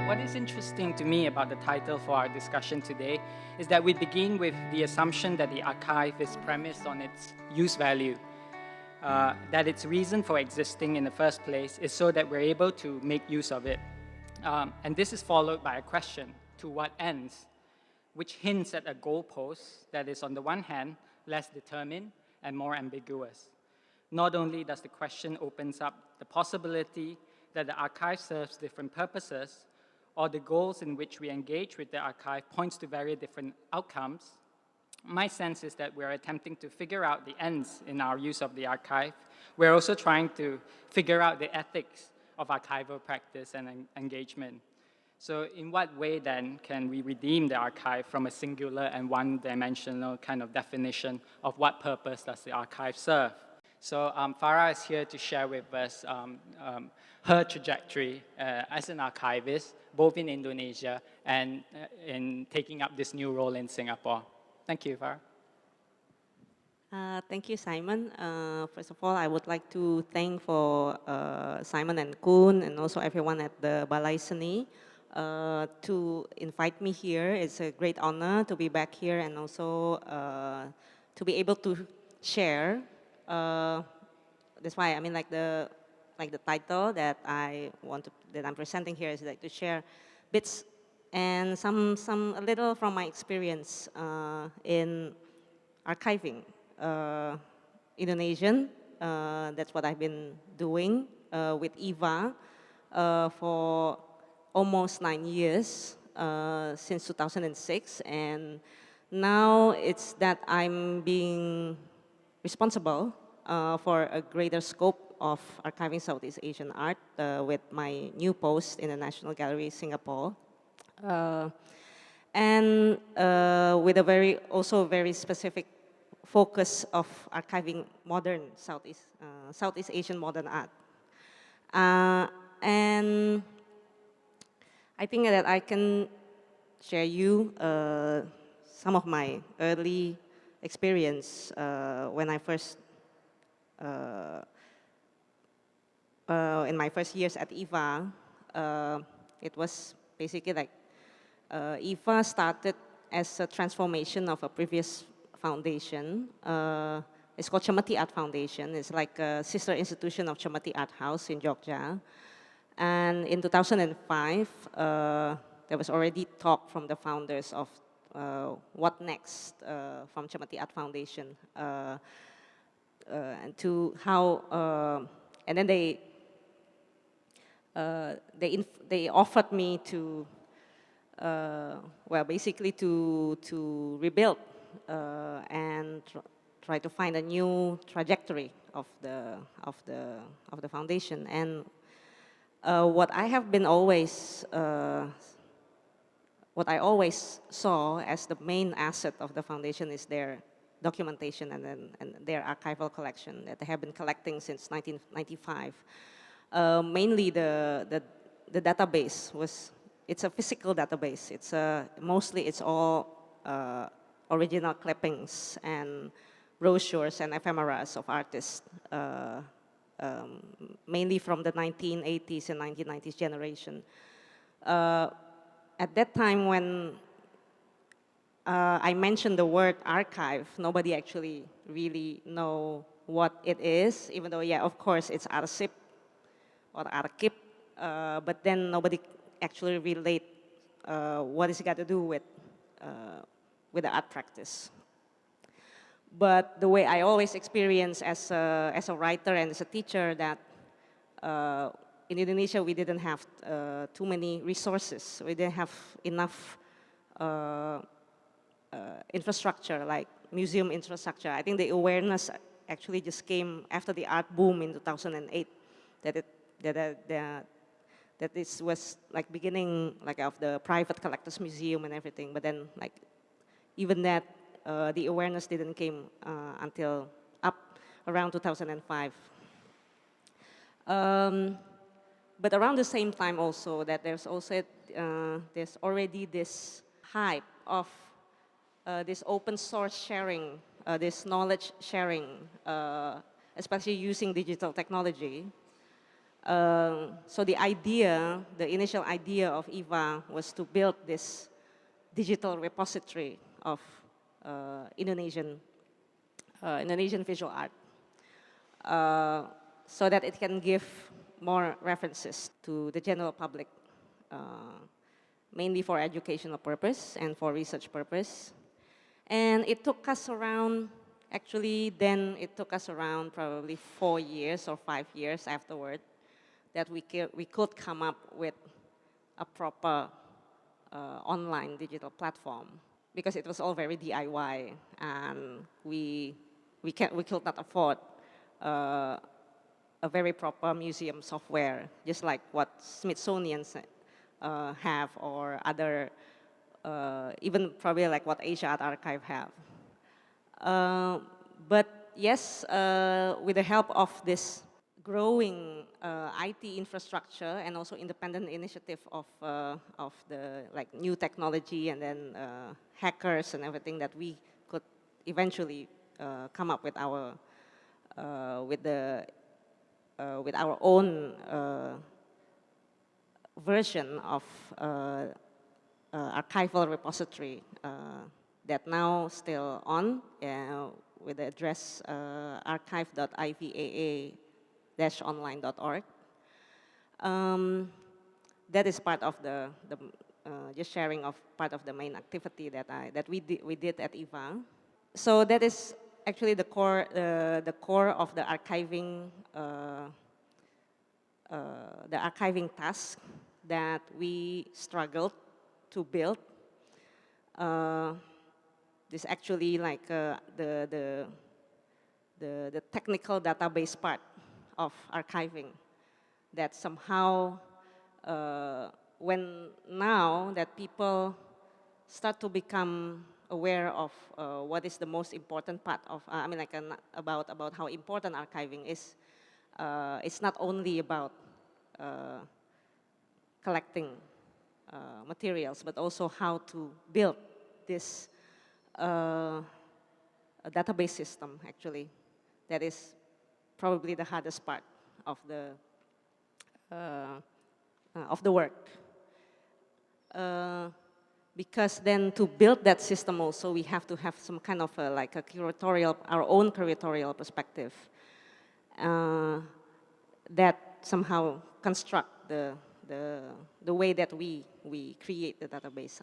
What is interesting to me about the title for our discussion today is that we begin with the assumption that the archive is premised on its use value, that its reason for existing in the first place is so that we're able to make use of it. And this is followed by a question, to what ends? Which hints at a goalpost that is, on the one hand, less determined and more ambiguous. Not only does the question opens up the possibility that the archive serves different purposes, or the goals in which we engage with the archive points to very different outcomes, my sense is that we're attempting to figure out the ends in our use of the archive. We're also trying to figure out the ethics of archival practice and engagement. So in what way then can we redeem the archive from a singular and one-dimensional kind of definition of what purpose does the archive serve? So Farah is here to share with us her trajectory as an archivist, both in Indonesia and in taking up this new role in Singapore. Thank you, Farah. Thank you, Simon. First of all, I would like to thank for Simon and Koen and also everyone at the Balai Seni to invite me here. It's a great honor to be back here and also to be able to share. That's why I mean, like the title that I'm presenting here is like to share bits and a little from my experience in archiving Indonesian. That's what I've been doing with EVA for almost 9 years since 2006, and now it's that I'm being responsible for a greater scope of archiving Southeast Asian art with my new post in the National Gallery, Singapore. And with a very specific focus of archiving modern Southeast Asian modern art. And I think that I can share you some of my early experience when I first, in my first years at EVA. It was basically like EVA started as a transformation of a previous foundation. It's called Cemeti Art Foundation. It's like a sister institution of Cemeti Art House in Jogja. And in 2005, there was already talk from the founders of what next from Cemeti Art Foundation, and to how, and then they offered me to, well, basically to rebuild and try to find a new trajectory of the foundation. And what I have been what I always saw as the main asset of the foundation is their documentation and their archival collection that they have been collecting since 1995. Mainly the database it's a physical database. It's mostly it's all original clippings and brochures and ephemeras of artists, mainly from the 1980s and 1990s generation. At that time when I mentioned the word archive, nobody actually really know what it is, even though, yeah, of course, it's arsip or arkip, but then nobody actually relate what it's got to do with the art practice. But the way I always experience as a writer and as a teacher that in Indonesia we didn't have too many resources. We didn't have enough infrastructure, like museum infrastructure. I think the awareness actually just came after the art boom in 2008, that this was like beginning like of the private collectors museum and everything. But then like even that, the awareness didn't came until up around 2005. But around the same time also that there's already this hype of this open source sharing, this knowledge sharing, especially using digital technology. So the initial idea of EVA was to build this digital repository of Indonesian visual art, so that it can give more references to the general public, mainly for educational purpose and for research purpose. And it took us around, actually then it took us around probably 4 years or 5 years afterward that we could come up with a proper online digital platform, because it was all very DIY, and we could not afford a very proper museum software, just like what Smithsonian's have, or other, even probably like what Asia Art Archive have. But yes, with the help of this growing IT infrastructure and also independent initiative of the like new technology, and then hackers and everything, that we could eventually come up with our with our own version of archival repository that now still on with the address archive.ivað-online.org. That is part of the just sharing of part of the main activity that we did at EVA. So that is actually the core of the archiving task that we struggled to build. This actually like the technical database part of archiving, that somehow when now that people start to become aware of what is the most important part of, I mean, like about how important archiving is. It's not only about collecting materials, but also how to build this a database system, actually. That is probably the hardest part of the work. Because then to build that system also, we have to have some kind of like a curatorial, our own curatorial perspective that somehow construct the way that we create the database.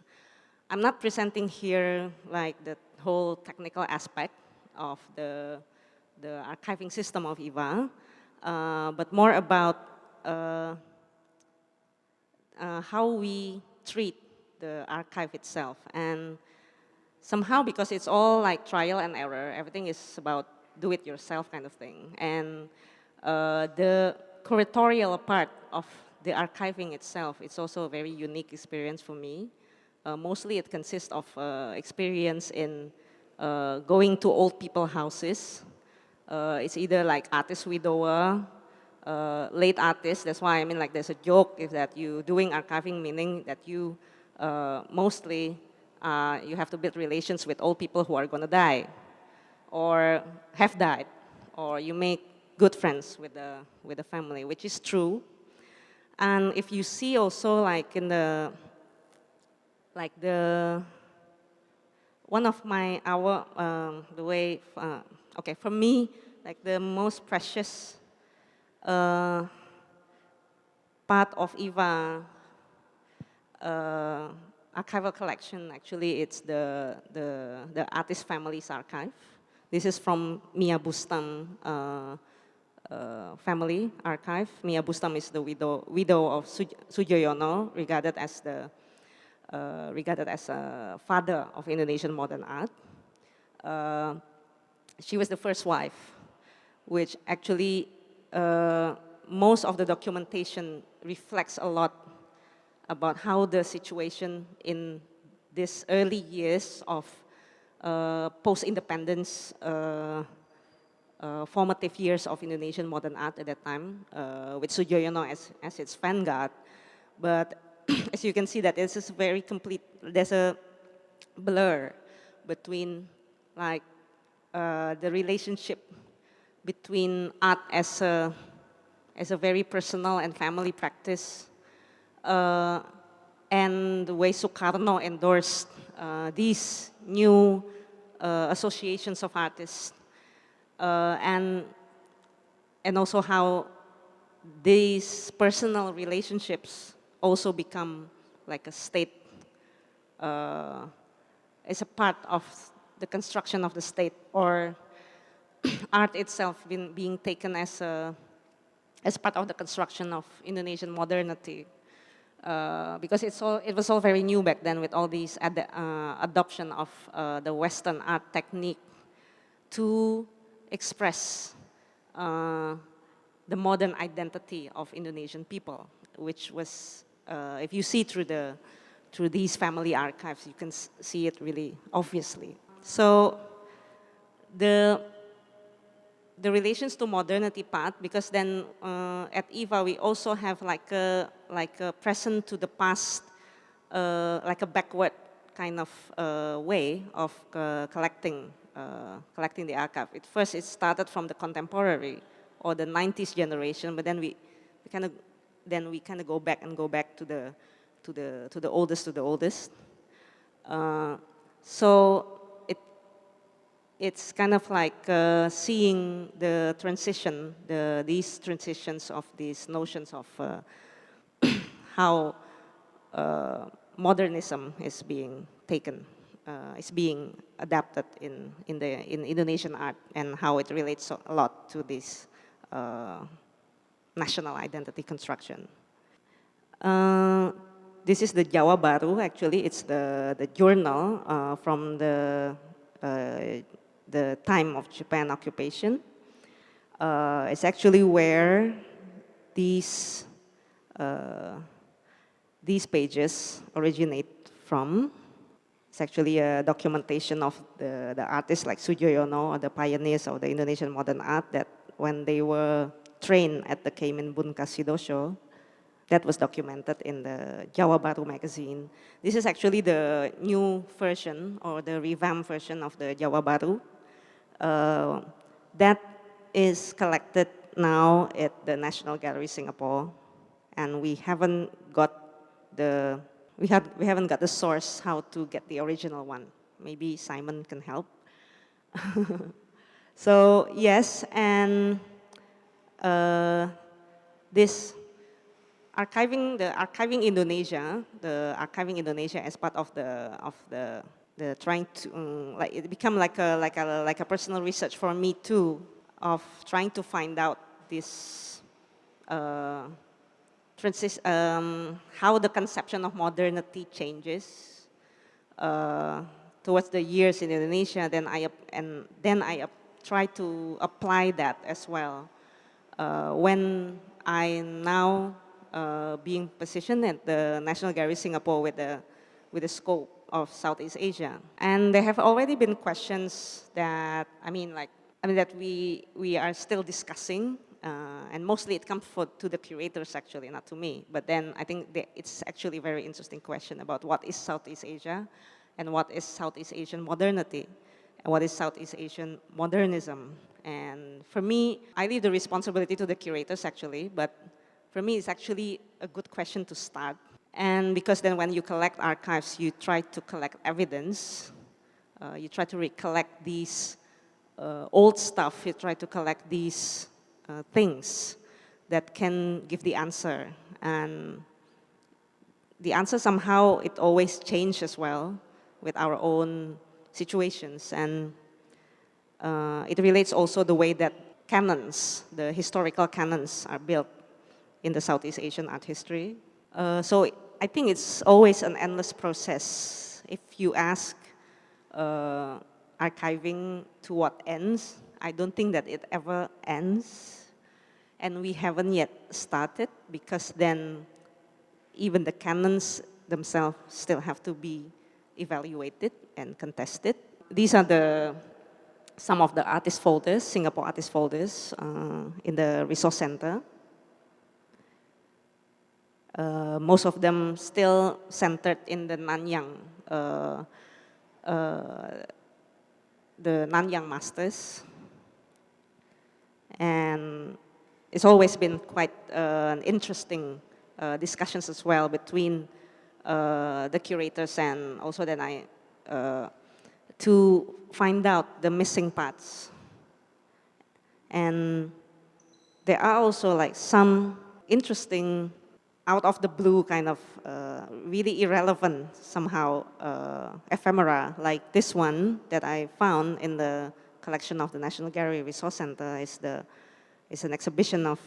I'm not presenting here like the whole technical aspect of the archiving system of EVA, but more about how we treat the archive itself. And somehow, because it's all like trial and error, everything is about do it yourself kind of thing. And the curatorial part of the archiving itself, it's also a very unique experience for me. Mostly it consists of experience in going to old people houses. It's either like artist widower, late artists. That's why I mean, like, there's a joke is that you doing archiving, meaning that you mostly you have to build relations with old people who are gonna die, or have died, or you make good friends with the family, which is true. And if you see also like in the one of the way okay, for me, like the most precious part of EVA archival collection, actually, it's the artist family's archive. This is from Mia Bustam family archive. Mia Bustam is the widow of Sujoyono, regarded as a father of Indonesian modern art. She was the first wife, which actually most of the documentation reflects a lot about how the situation in these early years of post-independence, formative years of Indonesian modern art at that time, with Sujoyono as its vanguard. But as you can see, that this is very complete. There's a blur between like the relationship between art as a as a very personal and family practice. And the way Sukarno endorsed these new associations of artists, and also how these personal relationships also become like a state, is a part of the construction of the state, or art itself being taken as part of the construction of Indonesian modernity. Because it was all very new back then with all these adoption of the Western art technique to express the modern identity of Indonesian people, which was, if you see through these family archives, you can see it really obviously. So the relations to modernity part, because then at IVA we also have like a present to the past, like a backward kind of way of collecting the archive. At first it started from the contemporary or the 90s generation, but then we kind of go back to the oldest. So it's kind of like seeing the transition, these transitions of these notions of how modernism is being taken, is being adapted in Indonesian art, and how it relates a lot to this national identity construction. This is the Jawa Baru. Actually, it's the journal from the time of Japan occupation. It's actually where these pages originate from. It's actually a documentation of the artists like Sujoyono, or the pioneers of the Indonesian modern art, that when they were trained at the Keimin Bunkassidosho, that was documented in the Jawa Baru magazine. This is actually the new version, or the revamped version of the Jawa Baru. That is collected now at the National Gallery Singapore, and we haven't got the source how to get the original one. Maybe Simon can help. So yes, and this archiving Indonesia as part of the trying to like it become like a personal research for me too, of trying to find out this how the conception of modernity changes towards the years in Indonesia. Then I try to apply that as well when I now being positioned at the National Gallery Singapore with the scope of Southeast Asia. And there have already been questions that that we are still discussing, and mostly it comes to the curators actually, not to me. But then I think it's actually a very interesting question about what is Southeast Asia, and what is Southeast Asian modernity, and what is Southeast Asian modernism. And for me, I leave the responsibility to the curators actually, but for me, it's actually a good question to start. And because then when you collect archives, you try to collect evidence. You try to recollect these old stuff. You try to collect these things that can give the answer. And the answer somehow, it always changes as well with our own situations. And it relates also the way that canons, the historical canons, are built in the Southeast Asian art history. So I think it's always an endless process. If you ask archiving to what ends, I don't think that it ever ends. And we haven't yet started, because then even the canons themselves still have to be evaluated and contested. These are some of the artist folders, Singapore artist folders in the resource center. Most of them still centered in the Nanyang, the Nanyang masters. And it's always been quite interesting discussions as well between the curators and also then to find out the missing parts. And there are also like some interesting, out of the blue kind of really irrelevant somehow ephemera, like this one that I found in the collection of the National Gallery Resource Center. Is an exhibition of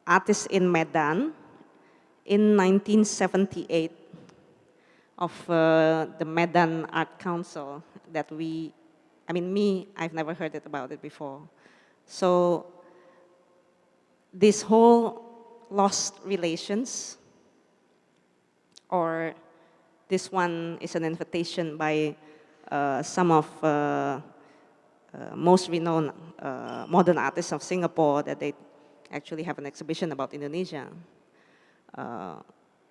artists in Medan in 1978 of the Medan Art Council that I've never heard about it before. So this whole lost relations, or this one is an invitation by some of most renowned modern artists of Singapore, that they actually have an exhibition about Indonesia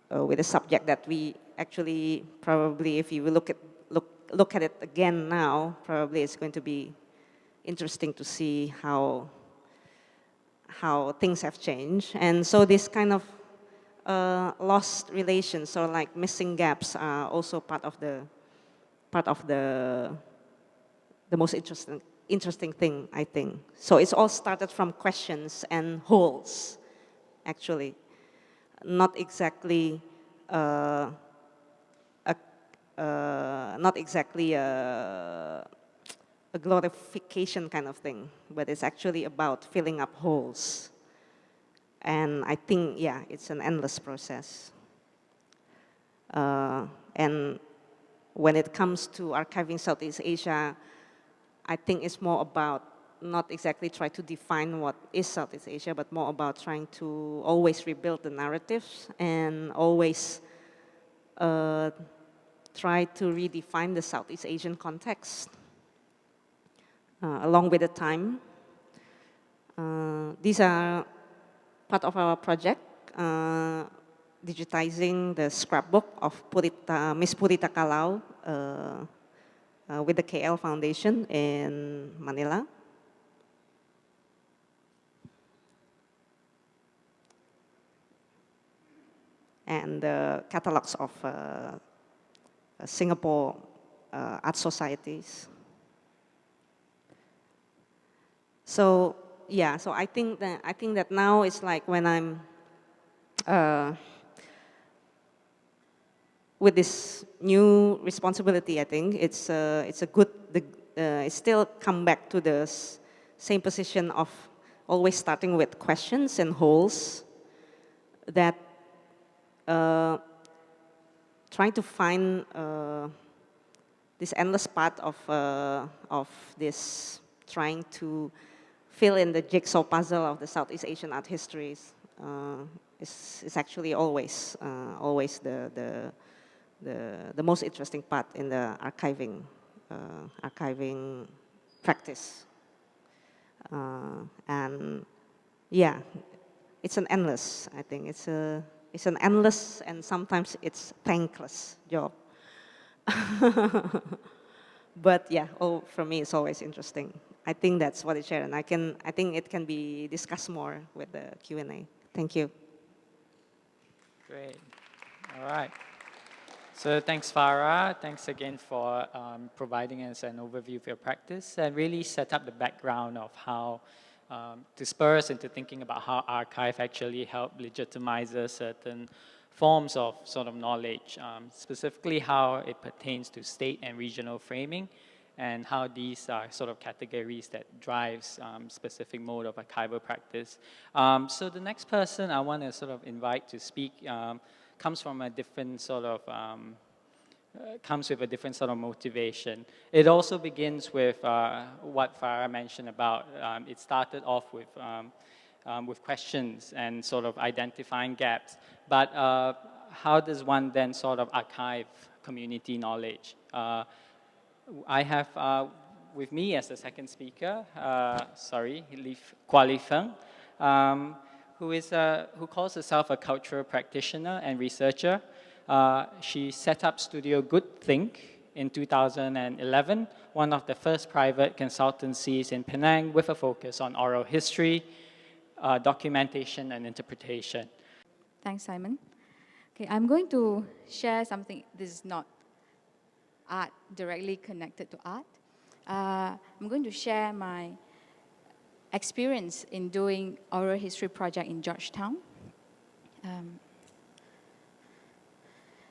with a subject that we actually probably, if you look at it again now, probably it's going to be interesting to see how things have changed. And so this kind of lost relations, or like missing gaps, are also part of the most interesting thing, I think. So it's all started from questions and holes, actually. Not exactly a glorification kind of thing, but it's actually about filling up holes. And I think, yeah, it's an endless process. And when it comes to archiving Southeast Asia, I think it's more about not exactly try to define what is Southeast Asia, but more about trying to always rebuild the narratives and always try to redefine the Southeast Asian context along with the time. These are part of our project, digitizing the scrapbook of Miss Purita Kalau with the KL Foundation in Manila. And the catalogs of Singapore art societies. So yeah, so I think that now it's like when I'm with this new responsibility, I think it's a good. It's still come back to the same position of always starting with questions and holes. That trying to find this endless part of this, trying to fill in the jigsaw puzzle of the Southeast Asian art histories is actually always the most interesting part in the archiving practice. And yeah, it's an endless. I think it's an endless and sometimes it's thankless job. But yeah, for me it's always interesting. I think that's what it shared, and I think it can be discussed more with the Q&A. Thank you. Great. All right. So thanks, Farah. Thanks again for providing us an overview of your practice and really set up the background of how to spur us into thinking about how archive actually help legitimizes certain forms of sort of knowledge, specifically how it pertains to state and regional framing, and how these are sort of categories that drives specific mode of archival practice. So the next person I want to sort of invite to speak comes from a different sort of comes with a different sort of motivation. It also begins with what Farah mentioned about. It started off with questions and sort of identifying gaps. But how does one then sort of archive community knowledge? I have with me as the second speaker, Kuali Feng, who calls herself a cultural practitioner and researcher. She set up Studio Good Think in 2011, one of the first private consultancies in Penang with a focus on oral history, documentation, and interpretation. Thanks, Simon. Okay, I'm going to share something. This is not art directly connected to art. I'm going to share my experience in doing oral history project in Georgetown.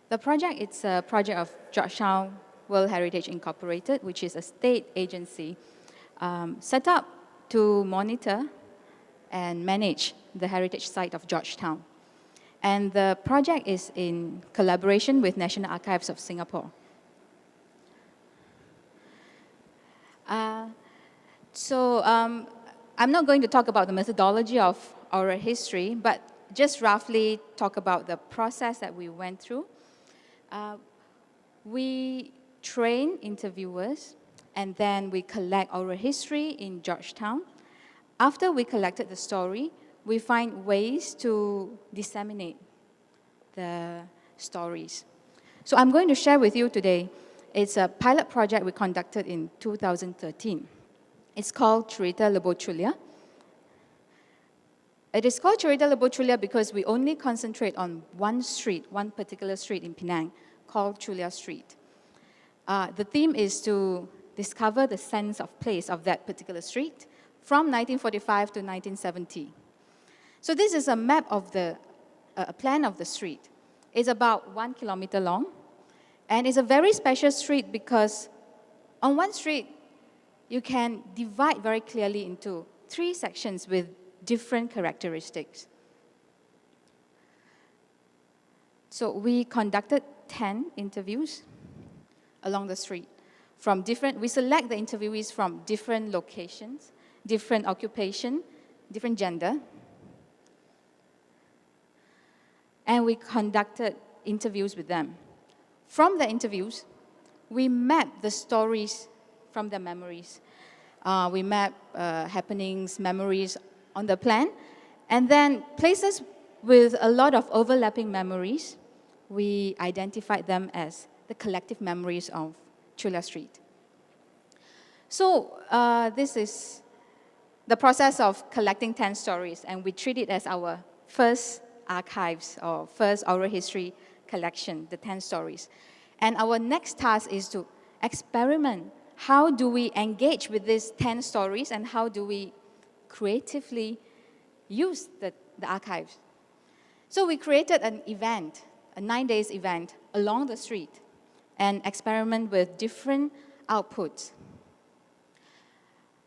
The project, it's a project of Georgetown World Heritage Incorporated, which is a state agency set up to monitor and manage the heritage site of Georgetown. And the project is in collaboration with National Archives of Singapore. I'm not going to talk about the methodology of oral history, but just roughly talk about the process that we went through. We train interviewers, and then we collect oral history in Georgetown. After we collected the story, we find ways to disseminate the stories. So I'm going to share with you today, it's a pilot project we conducted in 2013. It's called Cerita Lebo Chulia. It is called Cerita Lebo Chulia because we only concentrate on one street, one particular street in Penang, called Chulia Street. The theme is to discover the sense of place of that particular street from 1945 to 1970. So this is a map of a plan of the street. It's about 1 kilometer long, and it's a very special street because on one street, you can divide very clearly into 3 sections with different characteristics. So we conducted 10 interviews along the street. We select the interviewees from different locations, different occupation, different gender. And we conducted interviews with them. From the interviews, we mapped the stories from their memories. We mapped happenings, memories on the plan, and then places with a lot of overlapping memories, we identified them as the collective memories of Chulia Street. So this is the process of collecting 10 stories, and we treat it as our first archives or first oral history collection, the 10 stories. And our next task is to experiment. How do we engage with these 10 stories, and how do we creatively use the archives? So we created an event, a 9-day event along the street, and experiment with different outputs.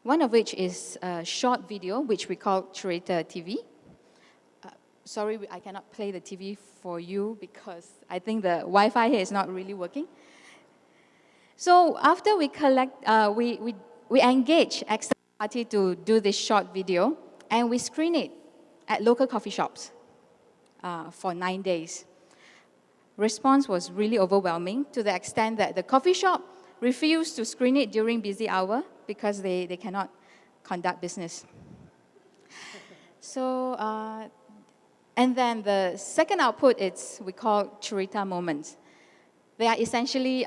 One of which is a short video, which we call Cerita TV. Sorry, I cannot play the TV for you because I think the Wi-Fi here is not really working. So after we collect, we engage external party to do this short video, and we screen it at local coffee shops for 9 days. Response was really overwhelming to the extent that the coffee shop refused to screen it during busy hour because they cannot conduct business. So, and then the second output we call Cerita Moments. They are essentially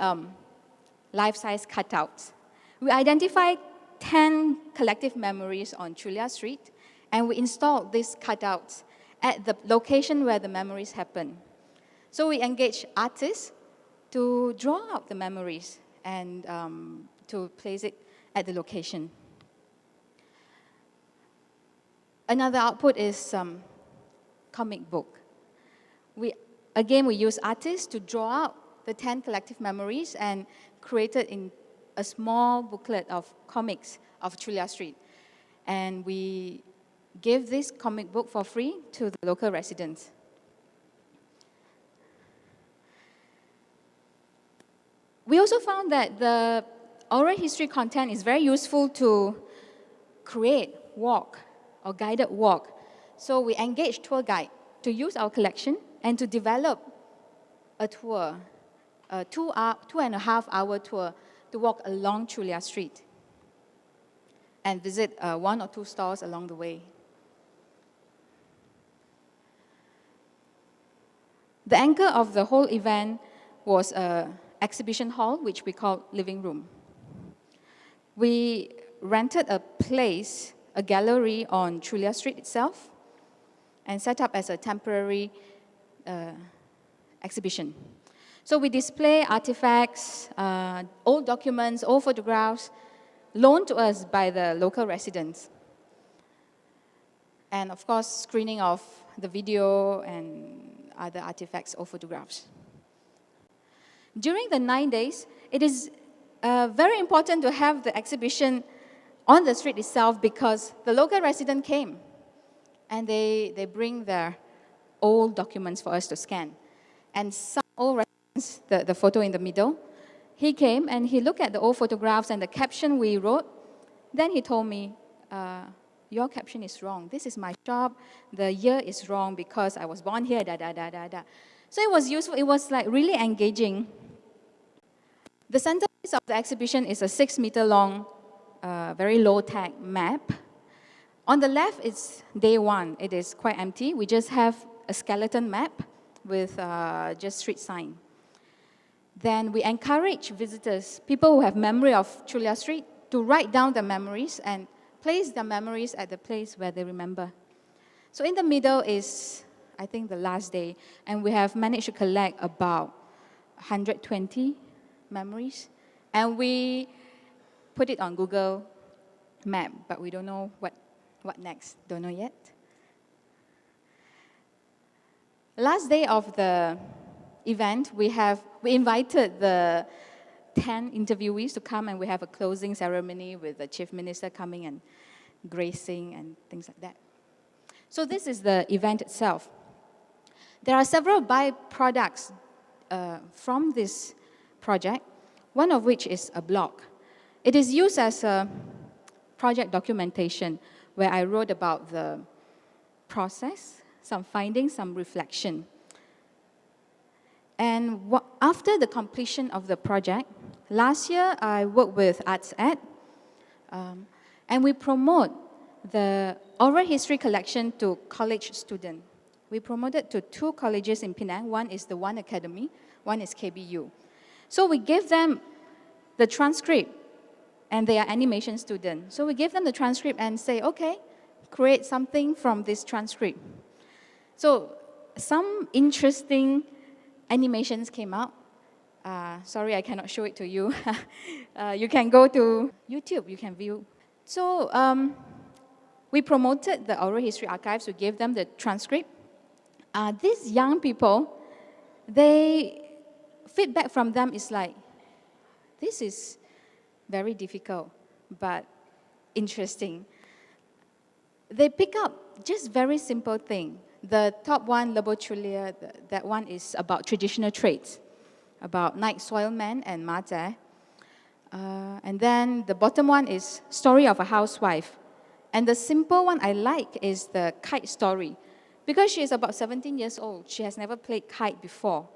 life-size cutouts. We identified 10 collective memories on Chulia Street, and we installed these cutouts at the location where the memories happen. So we engage artists to draw out the memories and to place it at the location. Another output is comic book. We use artists to draw out the 10 collective memories and create it in a small booklet of comics of Chulia Street. And we give this comic book for free to the local residents. We also found that the oral history content is very useful to create walk or guided walk. So we engage tour guide to use our collection and to develop a tour, a 2.5-hour tour to walk along Chulia Street and visit 1 or 2 stores along the way. The anchor of the whole event was a exhibition hall, which we call living room. We rented a place, a gallery on Chulia Street itself, and set up as a temporary exhibition. So we display artifacts, old documents, old photographs, loaned to us by the local residents. And of course, screening of the video and other artifacts or photographs. During the 9 days, it is very important to have the exhibition on the street itself because the local resident came and they bring their old documents for us to scan. And some old residents, the photo in the middle, he came and he looked at the old photographs and the caption we wrote. Then he told me, your caption is wrong. This is my shop. The year is wrong because I was born here, da, da, da, da, da. So it was useful. It was like really engaging. The centerpiece of the exhibition is a 6-meter long, very low-tech map. On the left, it's day one. It is quite empty. We just have a skeleton map with just street sign. Then we encourage visitors, people who have memory of Chulia Street, to write down their memories and place their memories at the place where they remember. So in the middle is, I think, the last day, and we have managed to collect about 120 memories, and we put it on Google Map, but we don't know what next, don't know yet. Last day of the event, we invited the 10 interviewees to come, and we have a closing ceremony with the chief minister coming and gracing and things like that. So this is the event itself. There are several byproducts from this project, one of which is a blog. It is used as a project documentation where I wrote about the process, some findings, some reflection. And after the completion of the project, last year I worked with ArtsEd, and we promote the oral history collection to college students. We promoted to 2 colleges in Penang. One is the One Academy, one is KBU. So we gave them the transcript, and they are animation students. So we give them the transcript and say, okay, create something from this transcript. So some interesting animations came out. Sorry, I cannot show it to you. You can go to YouTube, you can view. So we promoted the oral history archives, we gave them the transcript. These young people, feedback from them is like, this is very difficult, but interesting. They pick up just very simple thing. The top one, Lebo Chulia, that one is about traditional traits, about night soilman and mate. And then the bottom one is story of a housewife. And the simple one I like is the kite story. Because she is about 17 years old, she has never played kite before.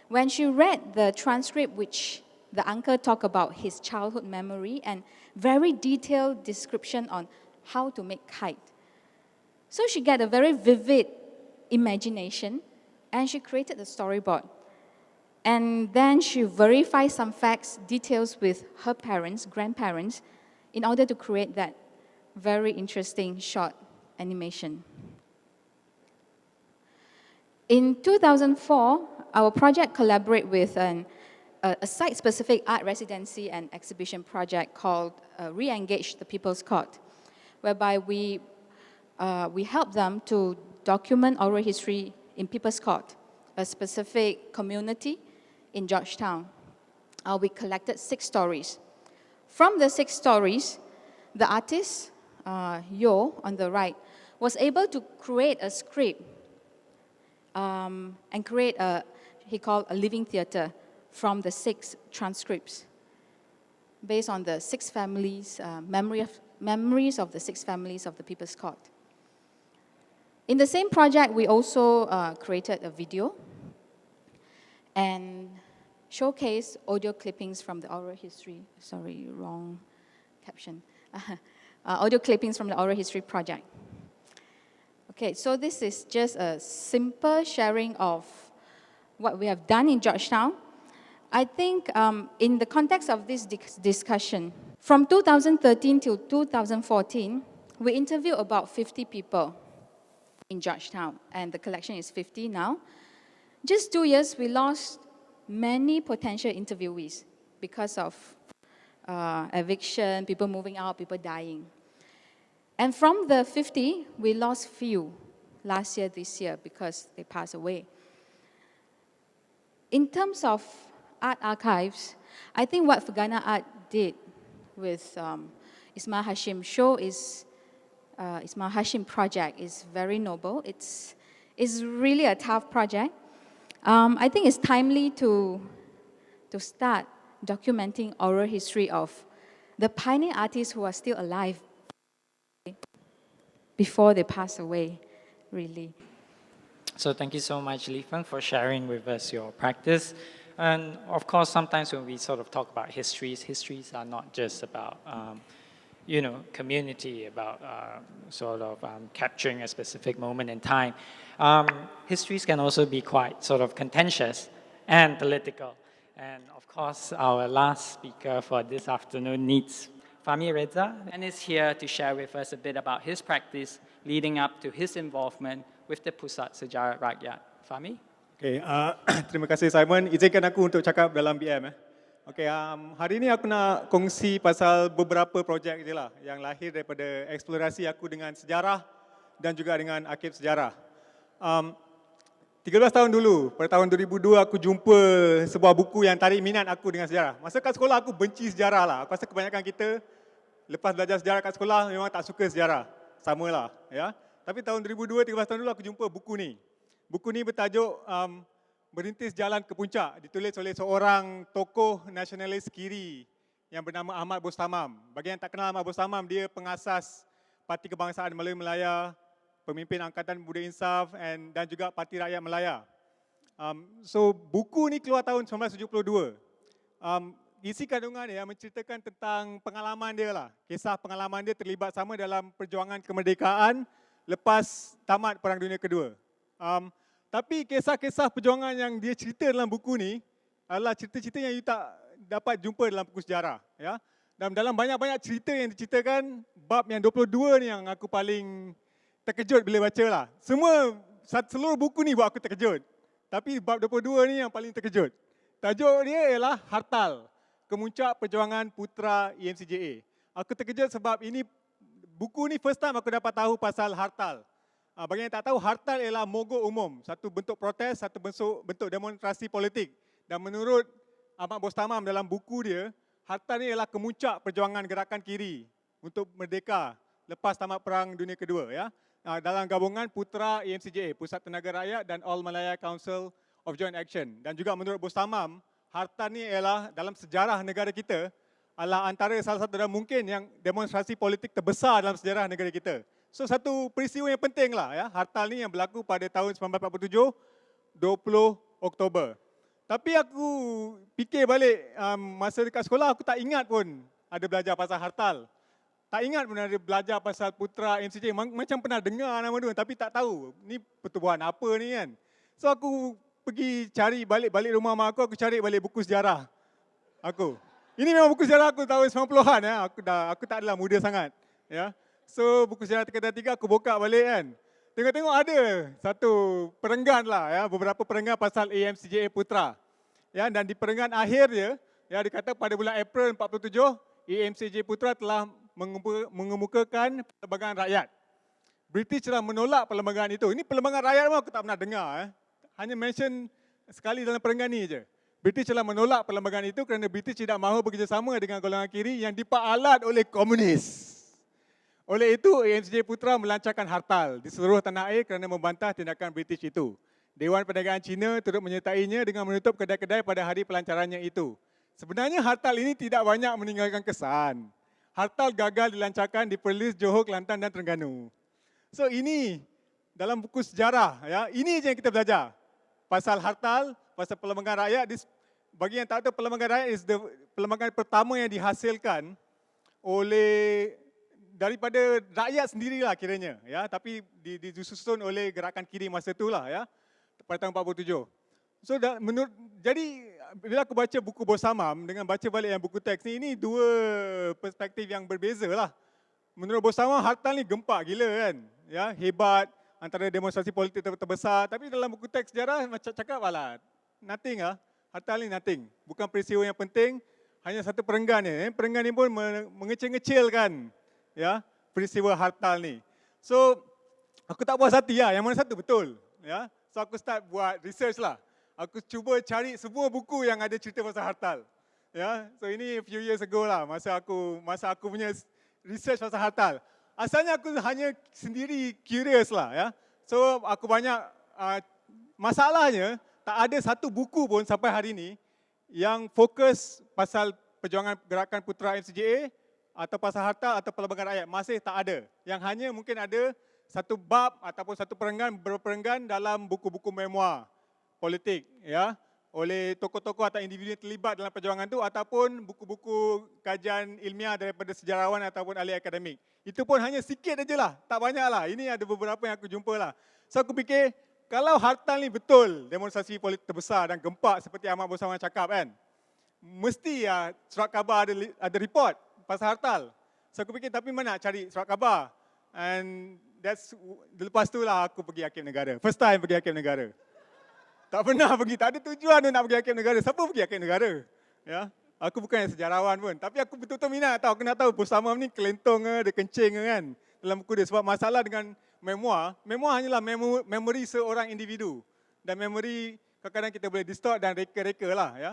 When she read the transcript, which the uncle talked about his childhood memory and very detailed description on how to make kite. So she got a very vivid imagination, and she created the storyboard. And then she verified some facts, details with her parents, grandparents, in order to create that very interesting short animation. In 2004, our project collaborated with a site-specific art residency and exhibition project called Re-Engage the People's Court, whereby we help them to document oral history in People's Court, a specific community in Georgetown. We collected 6 stories. From the 6 stories, the artist, Yo, on the right, was able to create a script and create he called a living theater from the 6 transcripts based on the 6 families, memories of the 6 families of the People's Court. In the same project, we also created a video and showcased audio clippings from the oral history. Sorry, wrong caption. Audio clippings from the oral history project. Okay, so this is just a simple sharing of what we have done in Georgetown. I think in the context of this discussion, from 2013 till 2014, we interviewed about 50 people in Georgetown, and the collection is 50 now. Just 2 years, we lost many potential interviewees because of eviction, people moving out, people dying. And from the 50, we lost few last year, this year, because they passed away. In terms of art archives, I think what Fagana Art did with Ismail Hashim show is Ismail Hashim project is very noble. It's really a tough project. I think it's timely to start documenting oral history of the pioneer artists who are still alive before they pass away, really. So thank you so much, Li Feng, for sharing with us your practice. And of course, sometimes when we sort of talk about histories are not just about, community, about capturing a specific moment in time. Histories can also be quite sort of contentious and political. And of course, our last speaker for this afternoon needs Fahmi Reza, and is here to share with us a bit about his practice leading up to his involvement with the Pusat Sejarah Rakyat. Fahmi? Okay, terima kasih Simon. Izinkan aku untuk cakap dalam BM. Okay, hari ini aku nak kongsi pasal beberapa projek je lah yang lahir daripada eksplorasi aku dengan sejarah dan juga dengan arsip sejarah. 13 tahun dulu, pada tahun 2002 aku jumpa sebuah buku yang tarik minat aku dengan sejarah. Masa kat sekolah aku benci sejarah lah. Aku rasa kebanyakan kita lepas belajar sejarah kat sekolah memang tak suka sejarah. Samalah, ya. Tapi tahun 2002, 13 tahun dulu aku jumpa buku ni. Buku ni bertajuk Berintis Jalan ke Puncak, ditulis oleh seorang tokoh nasionalis kiri yang bernama Ahmad Bostamam. Bagi yang tak kenal Ahmad Bostamam, dia pengasas Parti Kebangsaan Melayu Melaya, pemimpin Angkatan Pemuda Insaf dan juga Parti Rakyat Melaya. So buku ni keluar tahun 1972. Isi kandungan dia menceritakan tentang pengalaman dia lah. Kisah pengalaman dia terlibat sama dalam perjuangan kemerdekaan lepas tamat Perang Dunia Kedua. Tapi kisah-kisah perjuangan yang dia cerita dalam buku ni adalah cerita-cerita yang you tak dapat jumpa dalam buku sejarah. Ya? Dan dalam banyak-banyak cerita yang diceritakan, bab yang 22 ni yang aku paling terkejut bila baca lah. Seluruh buku ni buat aku terkejut. Tapi bab 22 ni yang paling terkejut. Tajuk dia ialah Hartal, Kemuncak Perjuangan Putra EMCJA. Aku terkejut sebab ini buku ni first time aku dapat tahu pasal hartal. Bagi yang tak tahu, hartal ialah mogok umum, satu bentuk protes, satu bentuk demonstrasi politik. Dan menurut Ahmad Bostamam dalam buku dia, hartal ni ialah kemuncak perjuangan gerakan kiri untuk merdeka lepas tamat Perang Dunia Kedua. Ya. Dalam gabungan Putra EMCJA, Pusat Tenaga Rakyat dan All Malaya Council of Joint Action. Dan juga menurut Bostamam, hartal ni ialah dalam sejarah negara kita adalah antara salah satu dan mungkin yang demonstrasi politik terbesar dalam sejarah negara kita. So satu peristiwa yang penting lah ya, hartal ni yang berlaku pada tahun 1947, 20 Oktober. Tapi aku fikir balik masa dekat sekolah aku tak ingat pun ada belajar pasal hartal. Tak ingat pun ada belajar pasal Putra MCJ. Macam pernah dengar nama dia tapi tak tahu ni pertubuhan apa ni kan. So aku pergi cari balik rumah mak aku cari balik buku sejarah aku. Ini memang buku sejarah aku tahun 90-an ya. Aku tak adalah muda sangat ya. So buku sejarah tingkatan 3 aku buka balik kan. Tengok-tengok ada satu perenggan lah ya, beberapa perenggan pasal EMCJA Putra. Ya, dan di perenggan akhir dia, ya dikata pada bulan April 47 EMCJA Putra telah mengemukakan perlembagaan rakyat. British telah menolak perlembagaan itu. Ini perlembagaan rakyat aku tak pernah dengar. Hanya mention sekali dalam perenggan ni je. British telah menolak perlembagaan itu kerana British tidak mahu bekerjasama dengan golongan kiri yang diperalat oleh komunis. Oleh itu, EMCJ Putra melancarkan hartal di seluruh tanah air kerana membantah tindakan British itu. Dewan Perdagangan Cina turut menyertainya dengan menutup kedai-kedai pada hari pelancarannya itu. Sebenarnya hartal ini tidak banyak meninggalkan kesan. Hartal gagal dilancarkan di Perlis, Johor, Kelantan dan Terengganu. So ini dalam buku sejarah, ya, ini je yang kita belajar. Pasal hartal, pasal perlembagaan rakyat. Bagi yang tak tahu, perlembagaan rakyat is perlembagaan pertama yang dihasilkan oleh daripada rakyat sendirilah kiranya, ya, tapi disusun oleh gerakan kiri masa itulah ya, pada tahun 47. So jadi bila aku baca buku Bos Samam dengan baca balik yang buku teks ni, ini dua perspektif yang berbeza lah. Menurut Bos Samam, hartal ni gempak gila kan. Ya, hebat, antara demonstrasi politik terbesar. Tapi dalam buku teks sejarah macam cakap alah, nothing lah. Hartal ni nothing. Bukan peristiwa yang penting, hanya satu perenggan ni. Perenggan ni pun mengecil-ngecilkan ya, peristiwa hartal ni. So, aku tak puas hati lah, yang mana satu betul. Ya. So, aku start buat research lah. Aku cuba cari semua buku yang ada cerita pasal hartal. Ya, so ini a few years ago lah, masa aku punya research pasal hartal. Asalnya aku hanya sendiri curious lah ya. So aku banyak masalahnya tak ada satu buku pun sampai hari ini yang fokus pasal perjuangan gerakan Putera MCJA atau pasal hartal atau pelbagai rakyat, masih tak ada. Yang hanya mungkin ada satu bab ataupun satu perenggan, beberapa perenggan dalam buku-buku memoir politik ya, oleh tokoh-tokoh atau individu yang terlibat dalam perjuangan itu, ataupun buku-buku kajian ilmiah daripada sejarawan ataupun ahli akademik. Itu pun hanya sikit aja lah, tak banyak lah. Ini ada beberapa yang aku jumpa lah. So aku fikir, kalau hartal ni betul demonstrasi politik terbesar dan gempak seperti Ahmad Bos Samam cakap kan, mesti ya surat khabar ada report pasal hartal. So aku fikir, tapi mana nak cari surat khabar? And lepas tu lah aku pergi Hakim Negara. First time pergi Hakim Negara. Tak pernah pergi, tak ada tujuan nak pergi Hakim Negara. Siapa pergi Hakim Negara? Ya, aku bukan sejarawan pun, tapi aku betul-betul minat tahu. Aku nak tahu Bos Samam ni kelentong ke, dia kencing ke kan dalam buku dia. Sebab masalah dengan memoir hanyalah memori seorang individu. Dan memori kadang-kadang kita boleh distort dan reka-reka lah ya.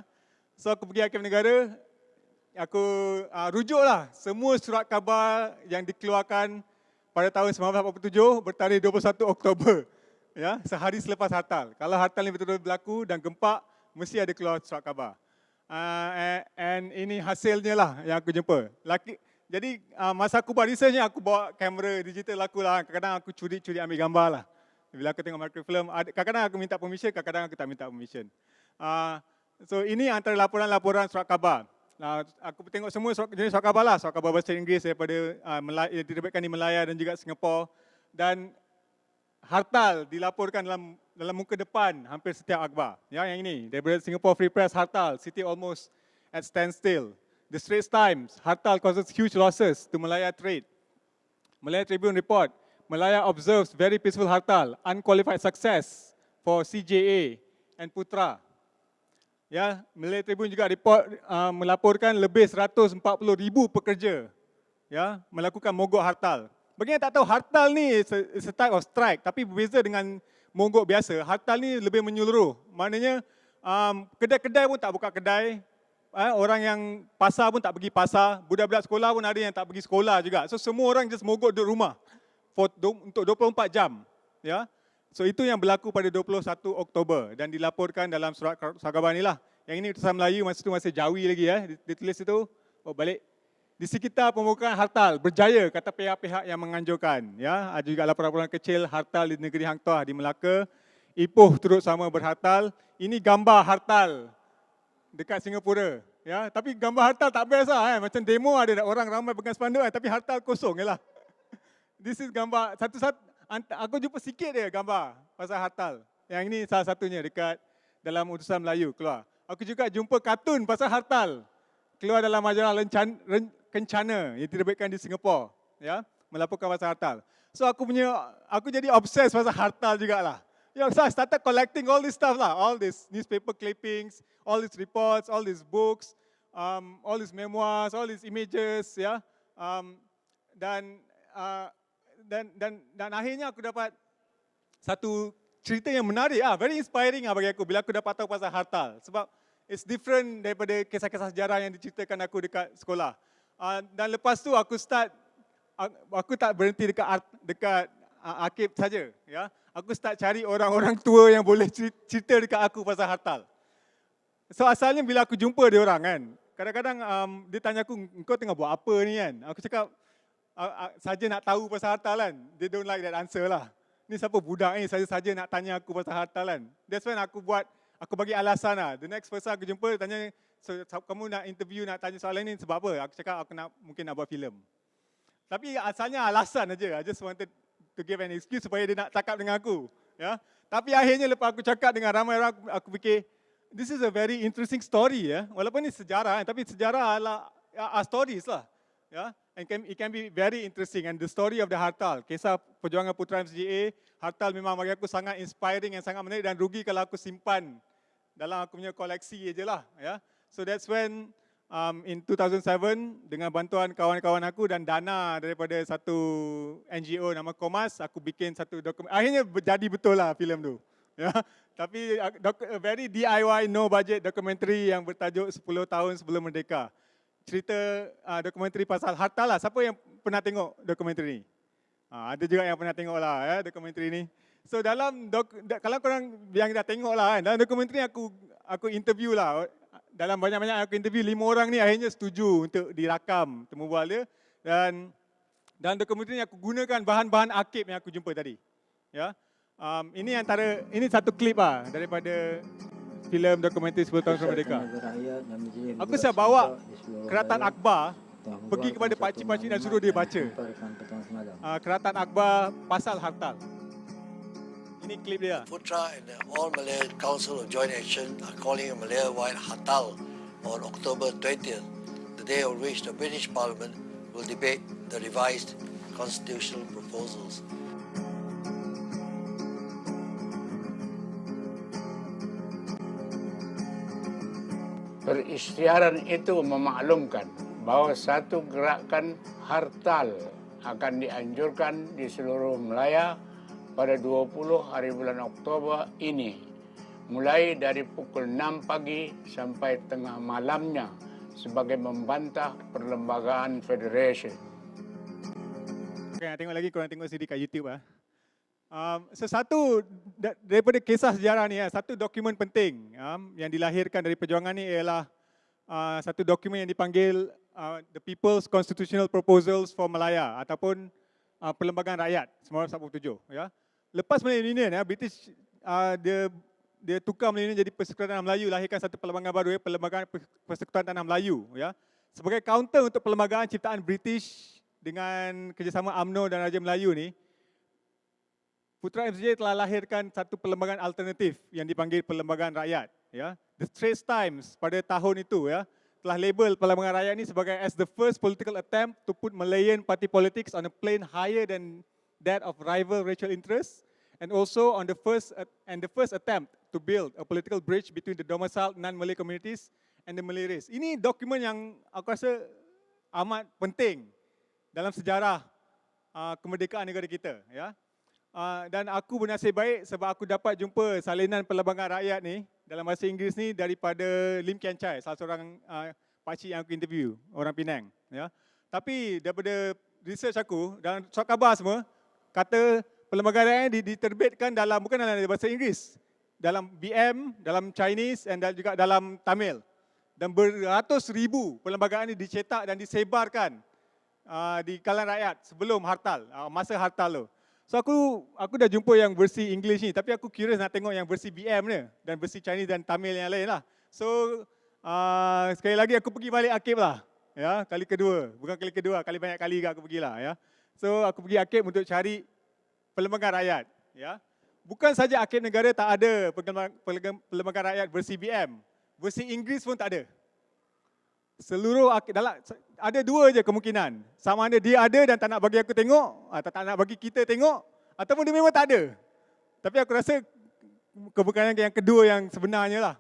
So aku pergi Hakim Negara, aku rujuklah semua surat khabar yang dikeluarkan pada tahun 1987 bertarikh 21 Oktober. Ya, sehari selepas hartal. Kalau hartal ni betul-betul berlaku dan gempak, mesti ada keluar surat khabar. And ini hasilnya lah yang aku jumpa. Jadi masa aku buat research ni, aku bawa kamera digital aku lah. Kadang-kadang aku curi-curi ambil gambar lah. Bila aku tengok microfilm, kadang-kadang aku minta permission, kadang-kadang aku tak minta permission. So ini antara laporan-laporan surat khabar. Aku tengok semua jenis surat khabar lah. Surat khabar bahasa Inggeris daripada diterbitkan di Melaya dan juga Singapura. Dan hartal dilaporkan dalam muka depan hampir setiap akhbar. Ya, yang ini daripada Singapore Free Press, hartal, city almost at standstill. The Straits Times, hartal causes huge losses to Malaya trade. Malaya Tribune report, Malaya observes very peaceful hartal, unqualified success for CJA and Putera. Ya, Malaya Tribune juga melaporkan lebih 140,000 pekerja ya melakukan mogok hartal. Bagi yang tak tahu, hartal ni is a type of strike, tapi berbeza dengan mogok biasa. Hartal ni lebih menyeluruh. Maknanya kedai-kedai pun tak buka kedai, orang yang pasar pun tak pergi pasar, budak-budak sekolah pun ada yang tak pergi sekolah juga. So semua orang just mogok duduk rumah untuk 24 jam. Ya. So itu yang berlaku pada 21 Oktober dan dilaporkan dalam surat khabar ni lah. Yang ini tulisan Melayu, masa tu masih Jawi lagi ya. Ditulis itu, balik. Di sekitar pembukaan hartal, berjaya kata pihak-pihak yang menganjurkan. Ya, ada juga laporan-laporan kecil hartal di negeri Hang Tuah di Melaka. Ipoh turut sama berhartal. Ini gambar hartal dekat Singapura. Ya, tapi gambar hartal tak best lah. Macam demo ada orang ramai pegang spanduk, tapi hartal kosong je lah. This is gambar, satu-satu, aku jumpa sikit dia gambar pasal hartal. Yang ini salah satunya dekat dalam utusan Melayu keluar. Aku juga jumpa kartun pasal hartal. Keluar dalam majalah Kencana yang diterbitkan di Singapura, ya, melaporkan pasal hartal. So aku jadi obses pasal hartal jugalah. Yeah, so I started collecting all this stuff lah, all these newspaper clippings, all these reports, all these books, all these memoirs, all these images, ya. Dan akhirnya aku dapat satu cerita yang menarik, very inspiring bagi aku bila aku dapat tahu pasal hartal. Sebab it's different daripada kisah-kisah sejarah yang diceritakan aku dekat sekolah. Dan lepas tu aku tak berhenti dekat arkib saja, ya. Aku start cari orang-orang tua yang boleh cerita dekat aku pasal hartal. So asalnya bila aku jumpa dia orang kan, kadang-kadang dia tanya aku, kau tengah buat apa ni kan? Aku cakap saja nak tahu pasal hartal kan. They don't like that answer lah. Ni siapa budak ni saja nak tanya aku pasal hartal kan. That's when aku bagi alasan lah. The next person aku jumpa tanya, so, kamu nak interview, nak tanya soalan ni sebab apa? Aku cakap mungkin nak buat filem. Tapi asalnya alasan aja. I just wanted to give an excuse supaya dia nak cakap dengan aku. Ya. Tapi akhirnya lepas aku cakap dengan ramai orang, aku fikir this is a very interesting story ya. Walaupun ini sejarah tapi sejarah adalah stories lah. Ya. And it can be very interesting, and the story of the Hartal, kisah perjuangan Putra MCGA, Hartal memang bagi aku sangat inspiring and sangat menarik, dan rugi kalau aku simpan dalam aku punya koleksi je lah. Ya. So that's when in 2007 dengan bantuan kawan-kawan aku dan dana daripada satu NGO nama Komas, aku bikin satu dokumen. Akhirnya jadi betul lah filem tu. Ya. Tapi very DIY, no budget documentary yang bertajuk 10 tahun sebelum merdeka. Cerita dokumentari pasal Hartal lah. Siapa yang pernah tengok dokumentari ni? Ada juga yang pernah tengok lah ya, dokumentari ni. So dalam, kalau korang yang dah tengok lah kan, dalam dokumentari aku interview lah. Dalam banyak-banyak aku interview, 5 orang ni akhirnya setuju untuk dirakam temu bual dia. Dan dalam dokumentari ni aku gunakan bahan-bahan arkib yang aku jumpa tadi. Ya. Ini satu klip lah daripada filem dokumentari 10 tahun sebelum merdeka. Aku saya bawa Keratan Akbar pergi kepada pakcik-pakcik dan suruh dia baca Keratan Akbar pasal Hartal. Ini klip dia. Putra and the All Malay Council of Joint Action are calling a Malaya-wide Hartal on October 20th, the day on which the British Parliament will debate the revised constitutional proposals. Peristiaran itu memaklumkan bahawa satu gerakan Hartal akan dianjurkan di seluruh Melaya pada 20 hari bulan Oktober ini, mulai dari pukul 6 pagi sampai tengah malamnya sebagai membantah perlembagaan federation. Okay, tengok lagi, korang tengok sendiri kat YouTube lah. Satu daripada kisah sejarah ni, satu dokumen penting yang dilahirkan dari perjuangan ni ialah satu dokumen yang dipanggil The People's Constitutional Proposals for Malaya ataupun Perlembagaan Rakyat 1947. Ya. Lepas Malaya Union, British dia tukar Malaya Union jadi Persekutuan Tanah Melayu, lahirkan satu perlembagaan baru, Perlembagaan Persekutuan Tanah Melayu. Ya. Sebagai counter untuk perlembagaan ciptaan British dengan kerjasama UMNO dan Raja Melayu ni, Putra MCGA telah lahirkan satu perlembagaan alternatif yang dipanggil Perlembagaan Rakyat. Ya. The Straits Times pada tahun itu telah label Perlembagaan Rakyat ini sebagai as the first political attempt to put Malayan party politics on a plane higher than that of rival racial interests, and also on the first attempt to build a political bridge between the domiciled non-Malay communities and the Malay race. Ini dokumen yang aku rasa amat penting dalam sejarah kemerdekaan negara kita. Ya. Dan aku bernasib baik sebab aku dapat jumpa salinan Perlembagaan Rakyat ni dalam bahasa Inggeris ni daripada Lim Kian Chai, salah seorang pakcik yang aku interview, orang Penang. Ya. Tapi daripada research aku dan surat khabar semua, kata Perlembagaan Rakyat ni diterbitkan dalam, bukan dalam bahasa Inggeris, dalam BM, dalam Chinese dan juga dalam Tamil. Dan beratus ribu perlembagaan ini dicetak dan disebarkan di kalangan rakyat sebelum Hartal, masa Hartal tu. So aku dah jumpa yang versi English ni, tapi aku curious nak tengok yang versi BM ni dan versi Chinese dan Tamil yang lain lah. So sekali lagi aku pergi balik arkib lah. Ya, kali kedua, bukan kali kedua, kali banyak kali aku pergi lah. Ya. So aku pergi arkib untuk cari Perlembagaan Rakyat. Ya. Bukan saja arkib negara tak ada Perlembagaan Rakyat versi BM, versi Inggeris pun tak ada. Seluruh ada dua je kemungkinan. Sama ada dia ada dan tak nak bagi aku tengok, atau tak nak bagi kita tengok, ataupun dia memang tak ada. Tapi aku rasa kemungkinan yang kedua yang sebenarnya lah.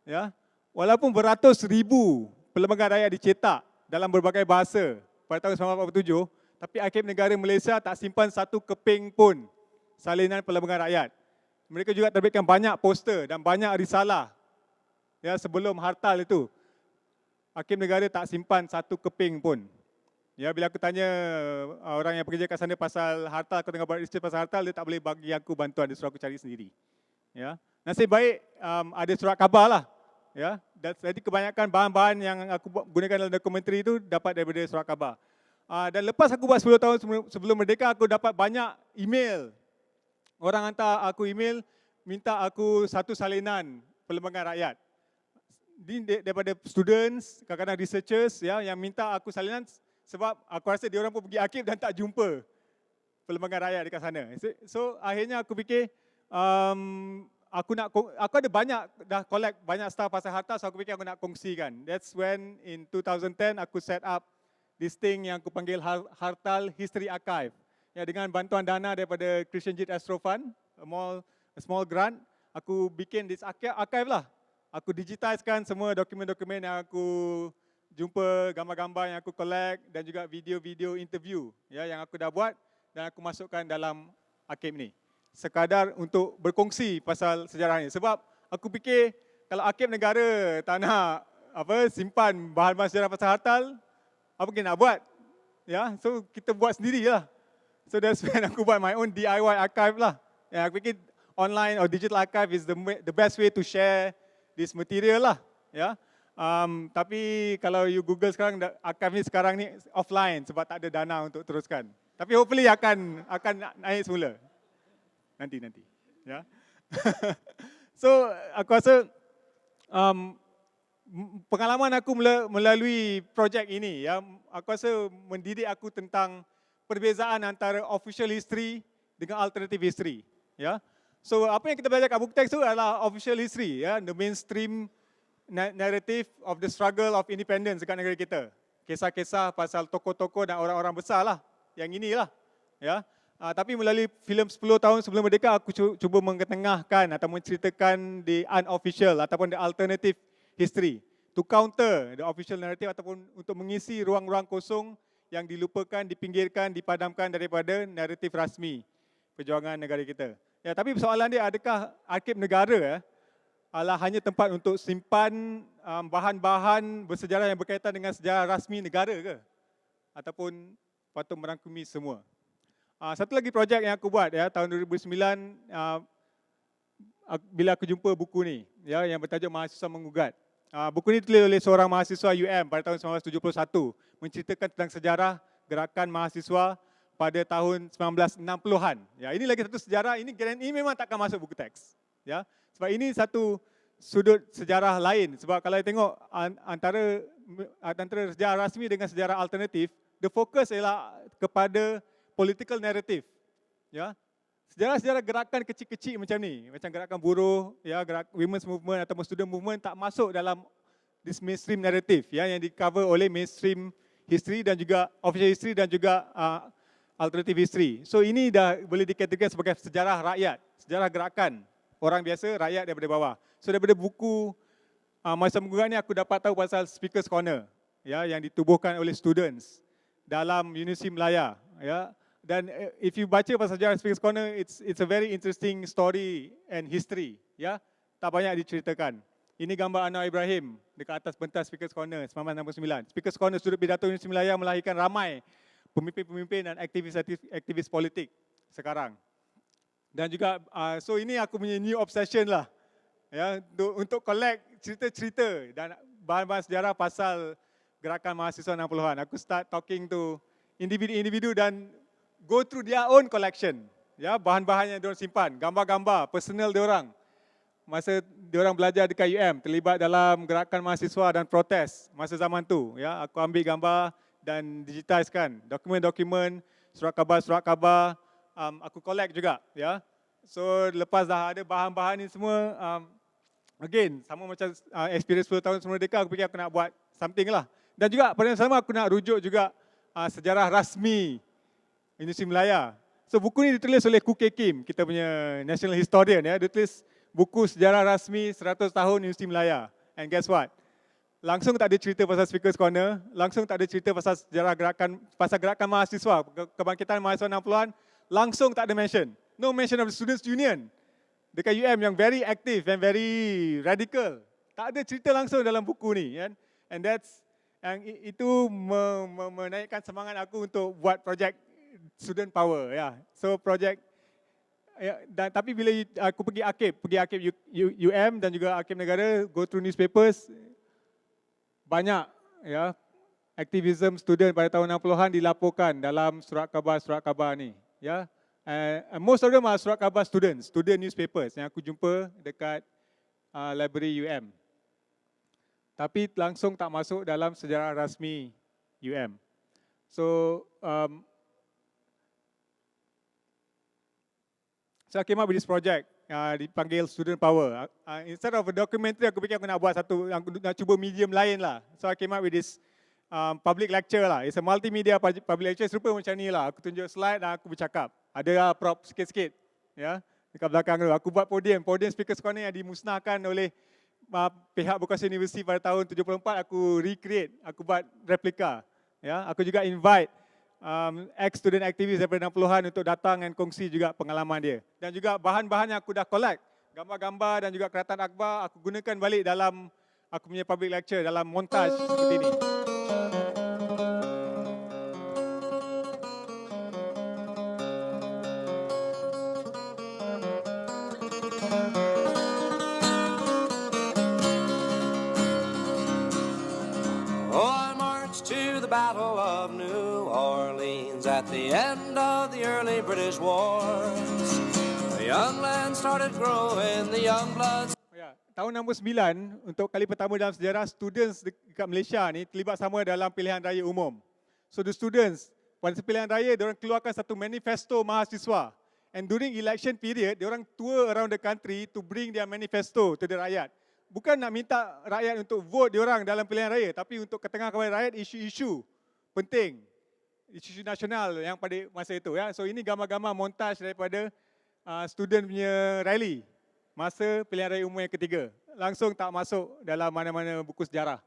Ya. Walaupun beratus ribu Perlembagaan Rakyat dicetak dalam berbagai bahasa pada tahun 1947, tapi Arkib Negara Malaysia tak simpan satu keping pun salinan Perlembagaan Rakyat. Mereka juga terbitkan banyak poster dan banyak risalah ya, sebelum Hartal itu. Hakim negara tak simpan satu keping pun. Ya, bila aku tanya orang yang bekerja kat sana pasal Hartal, aku tengah buat research pasal Hartal, dia tak boleh bagi aku bantuan, dia suruh aku cari sendiri. Ya, nasib baik ada surat khabar lah. Ya, jadi kebanyakan bahan-bahan yang aku gunakan dalam dokumentari itu dapat daripada surat khabar. Dan lepas aku buat 10 tahun sebelum merdeka, aku dapat banyak email. Orang hantar aku email minta aku satu salinan Perlembagaan Rakyat. Daripada students, kadang-kadang researchers ya, yang minta aku salinan sebab aku rasa dia orang pun pergi arkib dan tak jumpa Perlembagaan Rakyat dekat sana. So akhirnya aku fikir aku ada banyak dah collect banyak stuff pasal harta, so aku fikir aku nak kongsikan. That's when in 2010 aku set up this thing yang aku panggil Hartal History Archive. Ya, dengan bantuan dana daripada Christian Jit Astro Fund, a small grant, aku bikin this archive lah. Aku digitizekan semua dokumen-dokumen yang aku jumpa, gambar-gambar yang aku collect dan juga video-video interview ya yang aku dah buat dan aku masukkan dalam archive ni. Sekadar untuk berkongsi pasal sejarah ni. Sebab aku fikir kalau akhir negara tak nak simpan bahan-bahan sejarah pasal hartal, apa kita nak buat? Ya, so kita buat sendirilah. So that's when aku buat my own DIY archive lah. Ya, aku fikir online or digital archive is the best way to share this material lah. Ya. Tapi kalau you Google sekarang, archive ni sekarang ni offline sebab tak ada dana untuk teruskan. Tapi hopefully akan naik semula. Nanti. Ya. So aku rasa pengalaman aku melalui projek ini ya, aku rasa mendidik aku tentang perbezaan antara official history dengan alternative history. Ya. So apa yang kita belajar kat buku teks tu adalah official history ya, the mainstream narrative of the struggle of independence dekat negara kita. Kisah-kisah pasal tokoh-tokoh dan orang-orang besar lah. Yang inilah. Ya. Tapi melalui filem 10 tahun sebelum merdeka, aku cuba mengetengahkan atau menceritakan the unofficial ataupun the alternative history to counter the official narrative ataupun untuk mengisi ruang-ruang kosong yang dilupakan, dipinggirkan, dipadamkan daripada naratif rasmi perjuangan negara kita. Ya, tapi soalan dia, adakah arsip negara adalah hanya tempat untuk simpan bahan-bahan bersejarah yang berkaitan dengan sejarah rasmi negara ke? Ataupun patut merangkumi semua? Satu lagi projek yang aku buat ya tahun 2009 bila aku jumpa buku ni ya yang bertajuk Mahasiswa Mengugat. Buku ni ditulis oleh seorang mahasiswa UM pada tahun 1971 menceritakan tentang sejarah gerakan mahasiswa pada tahun 1960-an. Ya, ini lagi satu sejarah, ini memang takkan masuk buku teks. Ya. Sebab ini satu sudut sejarah lain. Sebab kalau you tengok antara sejarah rasmi dengan sejarah alternatif, the focus ialah kepada political narrative. Ya. Sejarah-sejarah gerakan kecil-kecil macam ni, macam gerakan buruh, ya, women's movement atau student movement tak masuk dalam this mainstream narrative ya yang di-cover oleh mainstream history dan juga official history dan juga alternative history. So ini dah boleh dikategorikan sebagai sejarah rakyat, sejarah gerakan orang biasa, rakyat daripada bawah. So daripada buku Mahasiswa Mengugat ni aku dapat tahu pasal Speakers Corner ya yang ditubuhkan oleh students dalam Universiti Melaya ya. Dan if you baca pasal sejarah Speakers Corner, it's a very interesting story and history ya. Tak banyak diceritakan. Ini gambar Anwar Ibrahim dekat atas pentas Speakers Corner 1969. Speakers Corner sudut pidato Universiti Melaya melahirkan ramai pemimpin-pemimpin dan aktivis politik sekarang. Dan juga so ini aku punya new obsession lah ya untuk collect cerita-cerita dan bahan-bahan sejarah pasal gerakan mahasiswa 60-an. Aku start talking to individu-individu dan go through their own collection. Ya, bahan-bahan yang diorang simpan, gambar-gambar personal diorang. Masa diorang belajar dekat UM, terlibat dalam gerakan mahasiswa dan protes masa zaman tu, ya, aku ambil gambar dan digitizekan dokumen-dokumen, surat khabar, aku collect juga, ya. So lepas dah ada bahan-bahan ni semua, again sama macam experience 10 tahun sebelum merdeka, aku fikir aku nak buat something lah. Dan juga pada masa sama aku nak rujuk juga sejarah rasmi Universiti Melaya. So buku ni ditulis oleh Ku Kek Kim, kita punya national historian ya. Dia tulis buku sejarah rasmi 100 tahun Universiti Melaya. And guess what? Langsung tak ada cerita pasal Speakers Corner, langsung tak ada cerita pasal sejarah gerakan mahasiswa, kebangkitan mahasiswa 60-an, langsung tak ada mention. No mention of the Students' Union. Dekat UM yang very active and very radical. Tak ada cerita langsung dalam buku ni. Kan? And itu menaikkan semangat aku untuk buat projek student power ya. So projek tapi bila aku pergi arkib UM dan juga arkib negara, go through newspapers, banyak ya aktivism student pada tahun 60-an dilaporkan dalam surat khabar ni ya. Most of them are surat khabar student newspapers yang aku jumpa dekat library UM. Tapi langsung tak masuk dalam sejarah rasmi UM. So I came up with this project dipanggil student power. Instead of a documentary, aku fikir aku nak buat satu, aku nak cuba medium lain lah. So I came up with this public lecture lah. It's a multimedia public lecture, serupa macam ni lah. Aku tunjuk slide dan aku bercakap. Ada prop sikit-sikit, ya. Dekat belakang tu, aku buat podium speaker corner yang dimusnahkan oleh pihak bekas universiti pada tahun 74, aku recreate, aku buat replika. Ya, aku juga invite ex-student aktivis daripada 60-an untuk datang dan kongsi juga pengalaman dia. Dan juga bahan-bahan yang aku dah collect, gambar-gambar dan juga keratan akhbar, aku gunakan balik dalam aku punya public lecture, dalam montage seperti ini. Battle of New Orleans at the end of the early British wars. The young land started growing, the young bloods. Ya, tahun 69 untuk kali pertama dalam sejarah students dekat Malaysia ni terlibat sama dalam pilihan raya umum. So the students pada pilihan raya diorang keluarkan satu manifesto mahasiswa. And during election period diorang tour around the country to bring their manifesto to the rakyat. Bukan nak minta rakyat untuk vote diorang dalam pilihan raya, tapi untuk ketengah kepada rakyat isu-isu penting, isu nasional yang pada masa itu. Ya. So ini gambar-gambar montaj daripada student punya rally masa pilihan raya umum yang ketiga. Langsung tak masuk dalam mana-mana buku sejarah.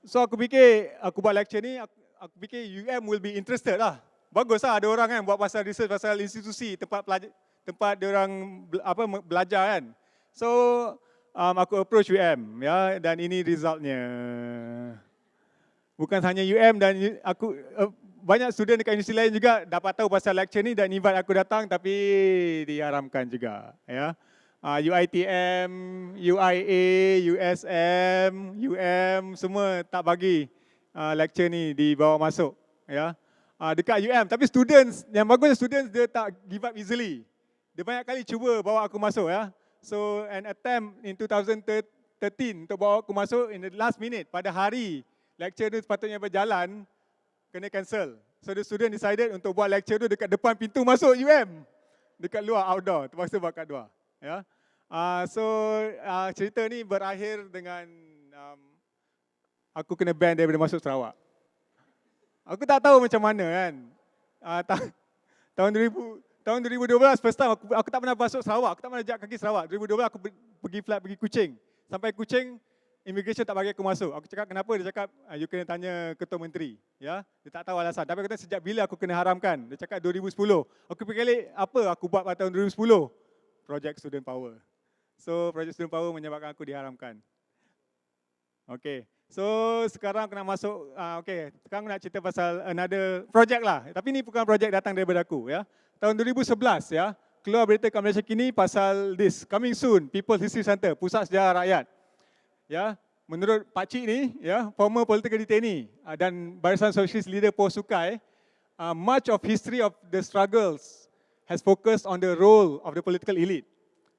So aku fikir, aku buat lecture ni, aku fikir UM will be interested lah. Baguslah ada orang kan buat pasal research pasal institusi tempat diorang belajar kan. So aku approach UM ya, dan ini resultnya. Bukan hanya UM dan aku banyak student dekat universiti lain juga dapat tahu pasal lecture ni dan invite aku datang, tapi diharamkan juga ya. UiTM, UIA, USM, semua tak bagi lecture ni dibawa masuk ya. Dekat UM, tapi students, yang bagus students dia tak give up easily. Dia banyak kali cuba bawa aku masuk ya. So an attempt in 2013 untuk bawa aku masuk in the last minute, pada hari lecture tu sepatutnya berjalan, kena cancel. So the student decided untuk buat lecture tu dekat depan pintu masuk UM. Dekat luar outdoor, terpaksa buat kat luar. Ya. Cerita ni berakhir dengan aku kena ban daripada masuk Sarawak. Aku tak tahu macam mana kan. Tahun 2012 first time aku tak pernah masuk Sarawak, aku tak pernah jalan kaki Sarawak. 2012 aku pergi flight pergi Kuching. Sampai Kuching, immigration tak bagi aku masuk. Aku cakap kenapa? Dia cakap you kena tanya ketua menteri. Ya, dia tak tahu alasan. Tapi aku tanya sejak bila aku kena haramkan? Dia cakap 2010. Aku fikir apa aku buat pada tahun 2010? Project Student Power. So Project Student Power menyebabkan aku diharamkan. Okay. So sekarang aku nak masuk, sekarang aku nak cerita pasal another project lah. Tapi ni bukan project datang daripada aku ya. Tahun 2011 ya, keluar berita kat Malaysia kini pasal this, coming soon, People's History Center, Pusat Sejarah Rakyat. Ya, menurut Pak Cik ni, ya, former political detainee dan Barisan Sosialis leader Poh Sukai, much of history of the struggles has focused on the role of the political elite.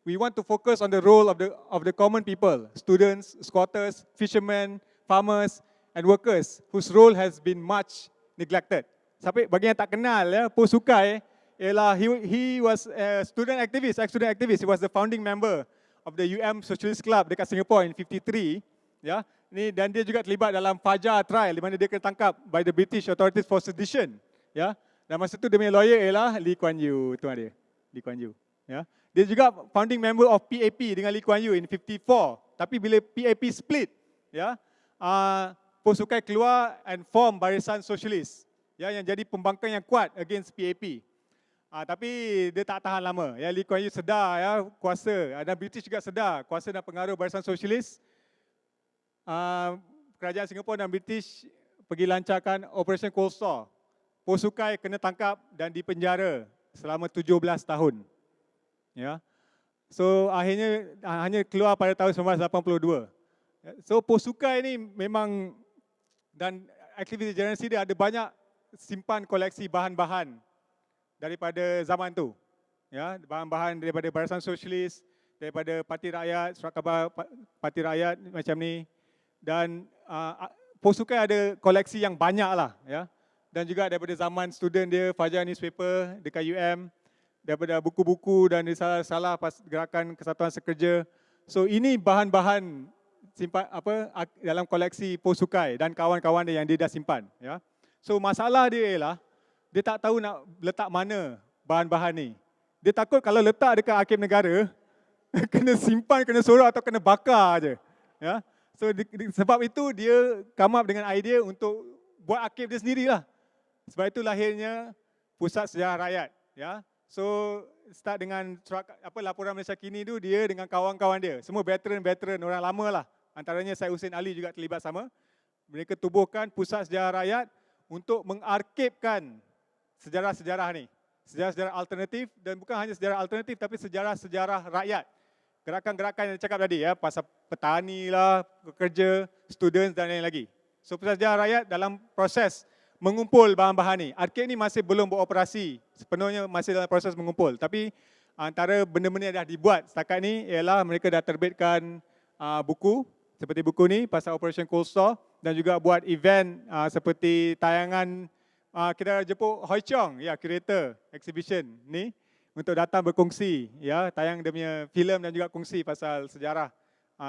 We want to focus on the role of the common people, students, squatters, fishermen, farmers and workers whose role has been much neglected. Sampai bagi yang tak kenal ya, Poh Sukai ialah he was a student activist, ex-student activist. He was the founding member of the UM Socialist Club dekat Singapore in 53. Ya, ni dan dia juga terlibat dalam Fajar trial di mana dia kena tangkap by the British authorities for sedition. Ya, dan masa tu dia punya lawyer ialah Lee Kuan Yew, tuan dia, Lee Kuan Yew. Ya, dia juga founding member of PAP dengan Lee Kuan Yew in 54. Tapi bila PAP split, ya, Poh Sukai keluar and form Barisan Sosialis ya, yang jadi pembangkang yang kuat against PAP. Tapi dia tak tahan lama. Ya, Lee Kuan Yew sedar ya, kuasa dan British juga sedar kuasa dan pengaruh Barisan Sosialis. Kerajaan Singapura dan British pergi lancarkan Operation Cold Store. Poh Sukai kena tangkap dan dipenjara selama 17 tahun. Ya. So akhirnya hanya keluar pada tahun 1982. So Poh Sukai ni memang dan aktivis generasi dia ada banyak simpan koleksi bahan-bahan daripada zaman tu. Ya, bahan-bahan daripada Barisan Sosialis, daripada Parti Rakyat, surat khabar Parti Rakyat macam ni. Dan Posukai ada koleksi yang banyak lah, ya. Dan juga daripada zaman student dia, Fajar Newspaper dekat UM, daripada buku-buku dan salah-salah gerakan Kesatuan Sekerja. So ini bahan-bahan simpan dalam koleksi Posukai dan kawan-kawan dia yang dia dah simpan, ya. So masalah dia ialah dia tak tahu nak letak mana bahan-bahan ni. Dia takut kalau letak dekat Arkiv Negara kena simpan, kena sorok atau kena bakar aje, ya. So sebab itu dia come up dengan idea untuk buat arkib dia sendirilah. Sebab itu lahirnya Pusat Sejarah Rakyat, ya. So start dengan laporan Malaysia Kini tu dia dengan kawan-kawan dia, semua veteran-veteran orang lama lah. Antaranya saya Hussein Ali juga terlibat sama. Mereka tubuhkan Pusat Sejarah Rakyat untuk mengarkibkan sejarah-sejarah ni. Sejarah-sejarah alternatif dan bukan hanya sejarah alternatif tapi sejarah-sejarah rakyat. Gerakan-gerakan yang cakap tadi, ya, pasal petani lah, pekerja, students dan lain lagi. So Pusat Sejarah Rakyat dalam proses mengumpul bahan-bahan ni. Arkib ni masih belum beroperasi, sepenuhnya masih dalam proses mengumpul. Tapi antara benda-benda yang dah dibuat setakat ni ialah mereka dah terbitkan buku seperti buku ni pasal Operation Cold Store dan juga buat event seperti tayangan kita jemput Hoi Chong, ya, curator exhibition ni untuk datang berkongsi, ya, tayang dia punya filem dan juga kongsi pasal sejarah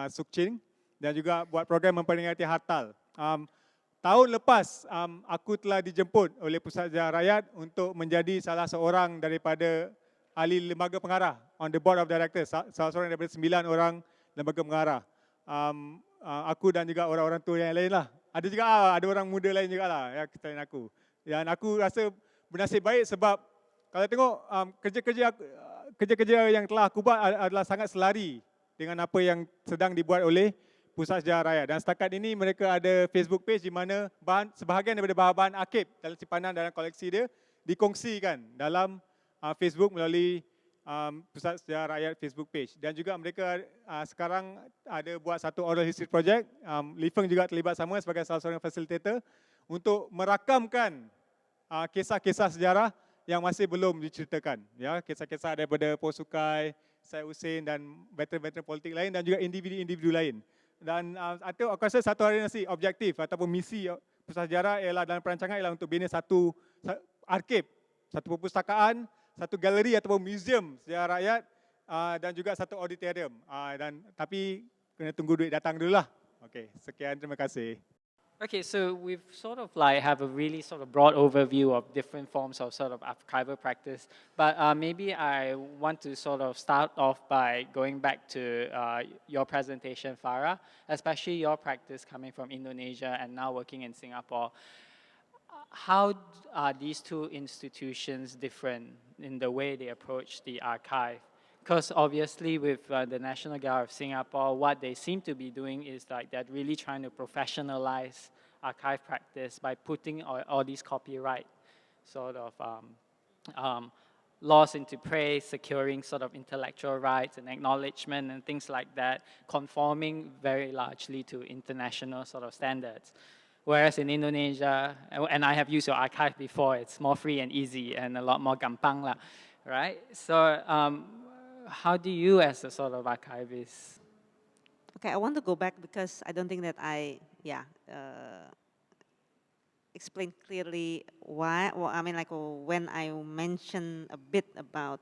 Sukching dan juga buat program memperingati Hartal. Tahun lepas aku telah dijemput oleh Pusat Sejarah Rakyat untuk menjadi salah seorang daripada ahli lembaga pengarah on the board of directors, salah seorang daripada 9 orang lembaga pengarah. Aku dan juga orang-orang tua yang lain lah. Ada juga ada orang muda lain juga lah, ya, selain aku. Dan aku rasa bernasib baik sebab kalau tengok kerja-kerja yang telah aku buat adalah sangat selari dengan apa yang sedang dibuat oleh Pusat Sejarah Rakyat. Dan setakat ini mereka ada Facebook page di mana sebahagian daripada bahan-bahan arkib dalam simpanan dalam koleksi dia dikongsikan dalam Facebook melalui Pusat Sejarah Rakyat Facebook page. Dan juga mereka sekarang ada buat satu oral history project. Li Feng juga terlibat sama sebagai salah seorang facilitator untuk merakamkan kisah-kisah sejarah yang masih belum diceritakan, ya, kisah-kisah daripada Posukai, Syed Hussein dan veteran-veteran politik lain dan juga individu-individu lain. Dan aku rasa satu hari nanti objektif ataupun misi Pusat Sejarah ialah dalam perancangan ialah untuk bina satu arkib, satu perpustakaan, satu galeri ataupun museum sejarah rakyat dan juga satu auditorium. Tapi kena tunggu duit datang dululah. Okey, sekian, terima kasih. Okay, so we've sort of like have a really sort of broad overview of different forms of sort of archival practice, but maybe I want to sort of start off by going back to your presentation, Farah, especially your practice coming from Indonesia and now working in Singapore. How are these two institutions different in the way they approach the archive? Because obviously with the National Gallery of Singapore, what they seem to be doing is like they're really trying to professionalize archive practice by putting all these copyright sort of laws into place, securing sort of intellectual rights and acknowledgement and things like that, conforming very largely to international sort of standards. Whereas in Indonesia, and I have used your archive before, it's more free and easy and a lot more gampang lah, right? So how do you as a sort of archivist? Okay, I want to go back because I don't think that I, explained clearly why. Well, I mean, like when I mentioned a bit about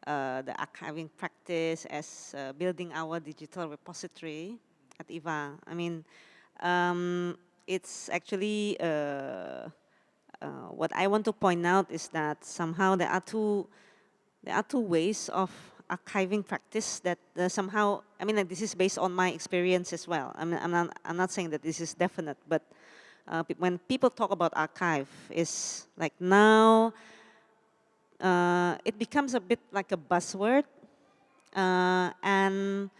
the archiving practice as building our digital repository at IVA. I mean, it's actually what I want to point out is that somehow there are two ways of archiving practice that somehow, I mean, like this is based on my experience as well. I mean, I'm not saying that this is definite, but when people talk about archive, is like now it becomes a bit like a buzzword, and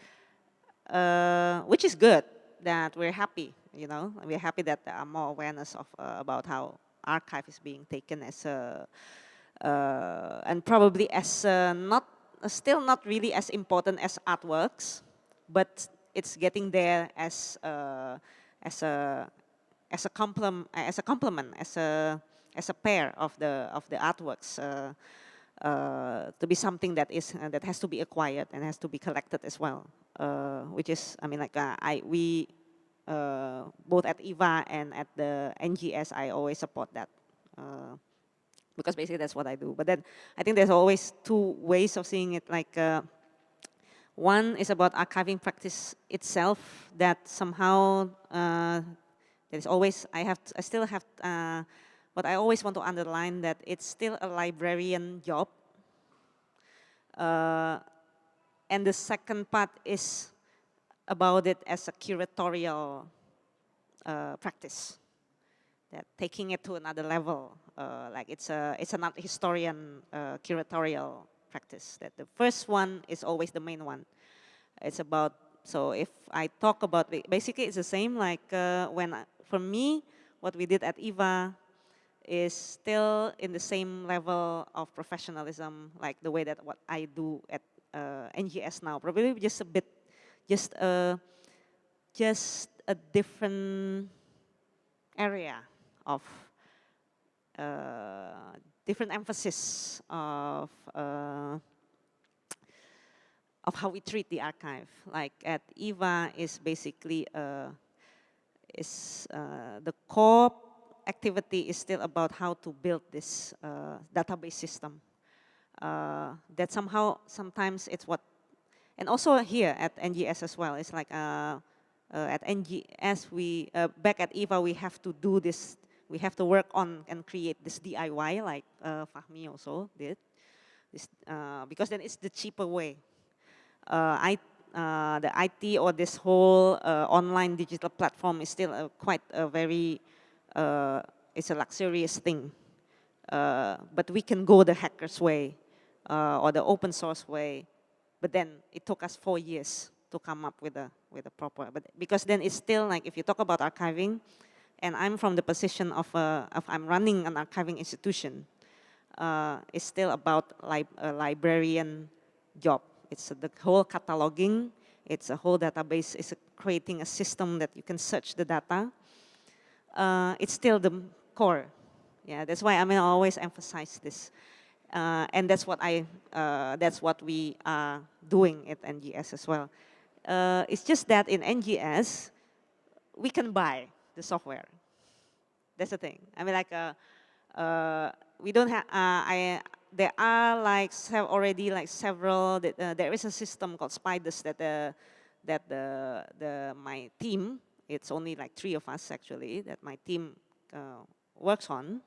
which is good. That we're happy, you know, we're happy that there are more awareness of about how archive is being taken as a and probably as still not really as important as artworks, but it's getting there as a complement, as a pair of the artworks to be something that is that has to be acquired and has to be collected as well. Which is, I mean, like both at EVA and at the NGS, I always support that. Because basically that's what I do. But then I think there's always two ways of seeing it. Like one is about archiving practice itself, that somehow there is always, I still have, but I always want to underline that it's still a librarian job. And the second part is about it as a curatorial practice, that taking it to another level, like it's an art historian curatorial practice. That the first one is always the main one. It's about, so if I talk about, basically it's the same, like for me, what we did at EVA is still in the same level of professionalism, like the way that what I do at NGS now. Probably just a bit, just a different area of different emphasis of how we treat the archive. Like at EVA is basically the core activity is still about how to build this database system. That somehow, sometimes it's what, and also here at NGS as well, it's like at NGS, back at EVA, we have to do this, we have to work on and create this DIY, like Fahmi also did, this, because then it's the cheaper way. The IT or this whole online digital platform is still quite a very, it's a luxurious thing. But we can go the hacker's way or the open source way. But then it took us 4 years to come up with a proper, but because then it's still like, if you talk about archiving, and I'm from the position of I'm running an archiving institution, it's still about a librarian job. It's the whole cataloging, it's a whole database, it's creating a system that you can search the data. It's still the core. Yeah, that's why I always emphasize this. And that's what we are doing at NGS as well. It's just that in NGS, we can buy the software. That's the thing. We don't have, there are like already like several, there is a system called Spiders that my team, it's only like 3 of us actually, that my team works on.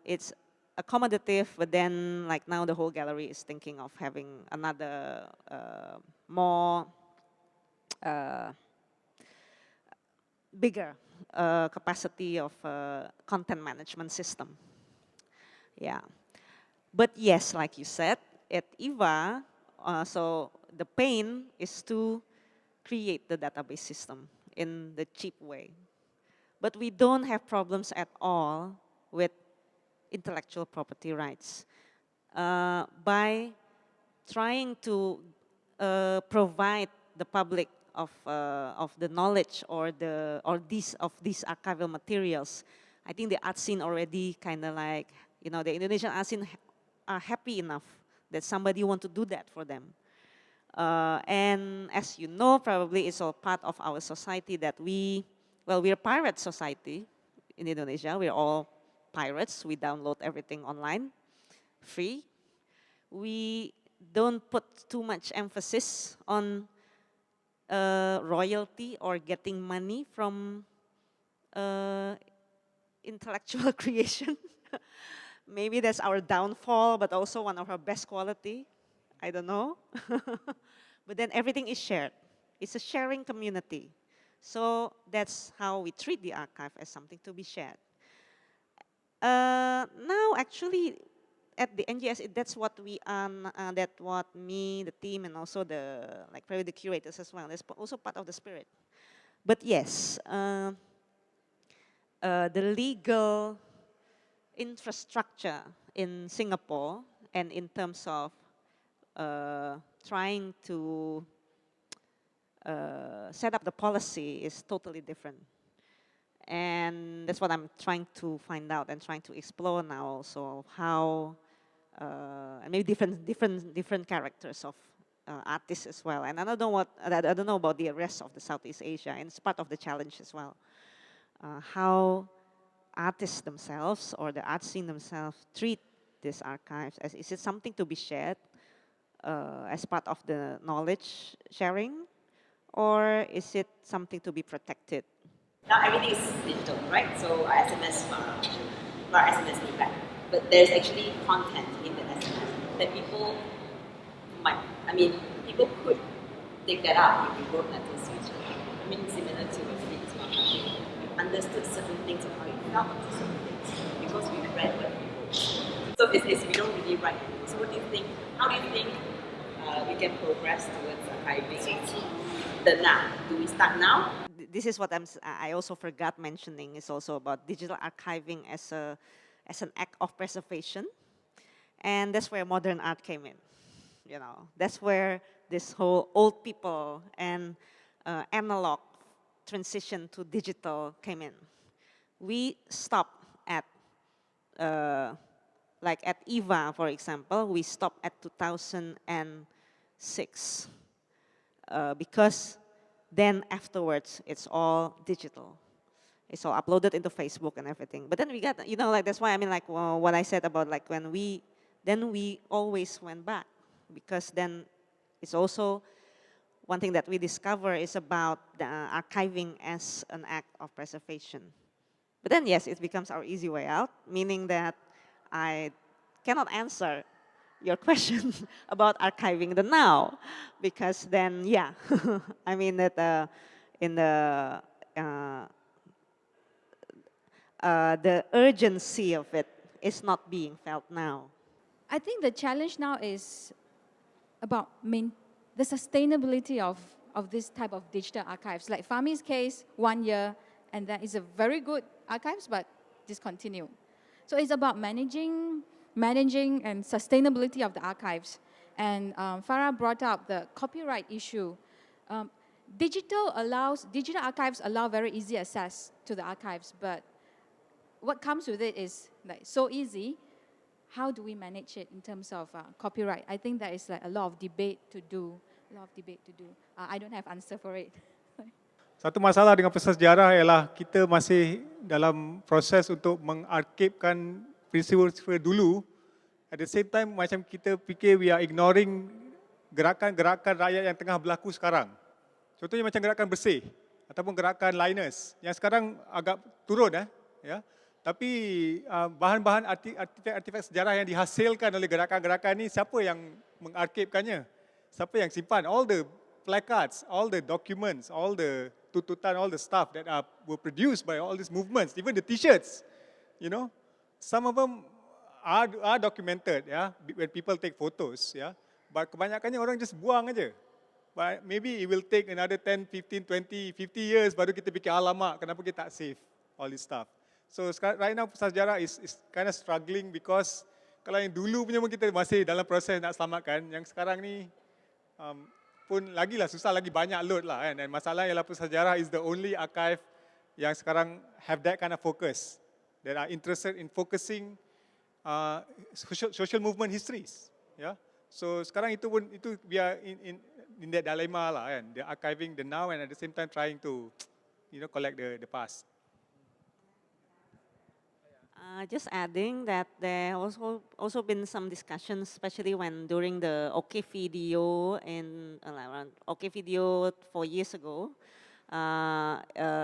It's accommodative, but then like now the whole gallery is thinking of having another more bigger capacity of content management system. Yeah, but yes, like you said, at EVA, so the pain is to create the database system in the cheap way. But we don't have problems at all with intellectual property rights. By trying to provide the public of the knowledge or these archival materials, I think the art scene already kind of like, the Indonesian art scene are happy enough that somebody want to do that for them. And as you know, probably it's all part of our society that we're a pirate society in Indonesia. We're all pirates. We download everything online, free. We don't put too much emphasis on royalty or getting money from intellectual creation. Maybe that's our downfall, but also one of our best quality. I don't know. But then everything is shared. It's a sharing community. So that's how we treat the archive, as something to be shared. Now, actually, at the NGS, that's what we that's what me, the team, and also probably the curators as well. That's also part of the spirit. But yes, the legal infrastructure in Singapore, and in terms of trying to set up the policy, is totally different. And that's what I'm trying to find out and trying to explore now also, how and maybe different characters of artists as well. And I don't know about the rest of the Southeast Asia, and it's part of the challenge as well. How artists themselves or the art scene themselves treat these archives. Is it something to be shared as part of the knowledge sharing, or is it something to be protected? Now everything is digital, right? So our SMS, our SMS Repack. But there's actually content in the SMS that people people could take that out if you wrote letters to each other. I mean, similar to what Felix was talking, we understood certain things of how you felt about certain things because we read what you wrote. So we don't really write. So what do you think? How do you think we can progress towards archiving the now? Do we start now? This is what I also forgot mentioning is also about digital archiving as an act of preservation, and that's where modern art came in. You know, that's where this whole old people and analog transition to digital came in. We stopped at like at EVA, for example, we stopped at 2006 because then afterwards it's all digital. It's all uploaded into Facebook and everything. But then we got, you know, like that's why I mean, like what I said about like when we always went back, because then it's also one thing that we discover is about the archiving as an act of preservation. But then yes, it becomes our easy way out, meaning that I cannot answer your question about archiving the now, because then yeah, I mean that in the urgency of it is not being felt now. I think the challenge now is about the sustainability of this type of digital archives. Like Fahmi's case, 1 year, and that is a very good archives, but discontinued. So it's about managing and sustainability of the archives. And Farah brought up the copyright issue. Digital archives allow very easy access to the archives, but what comes with it is like so easy. How do we manage it in terms of copyright? I think there is like a lot of debate to do. I don't have answer for it. Satu masalah dengan pusat sejarah ialah kita masih dalam proses untuk mengarkibkan peristiwa dulu. At the same time, macam kita fikir we are ignoring gerakan-gerakan rakyat yang tengah berlaku sekarang. Contohnya macam gerakan bersih ataupun gerakan Linus yang sekarang agak turun ya. Tapi bahan-bahan artifak sejarah yang dihasilkan oleh gerakan-gerakan ni, siapa yang mengarkibkannya? Siapa yang simpan? All the placards, all the documents, all the tututan, all the stuff that were produced by all these movements, even the t-shirts, you know, some of them are documented, when people take photos, but kebanyakannya orang just buang aja. But maybe it will take another 10, 15, 20, 50 years baru kita fikir, alamak, kenapa kita tak save all this stuff. So right now pusat sejarah is kind of struggling because kalau yang dulu punya pun kita masih dalam proses nak selamatkan, yang sekarang ni pun lagilah susah, lagi banyak load lah kan. Dan masalah ialah pusat sejarah is the only archive yang sekarang have that kind of focus, that are interested in focusing social movement histories. So sekarang itu we are in that dilemma lah kan, the archiving the now and at the same time trying to collect the past. Just adding that there also been some discussions, especially when during the OK video around OK video 4 years ago.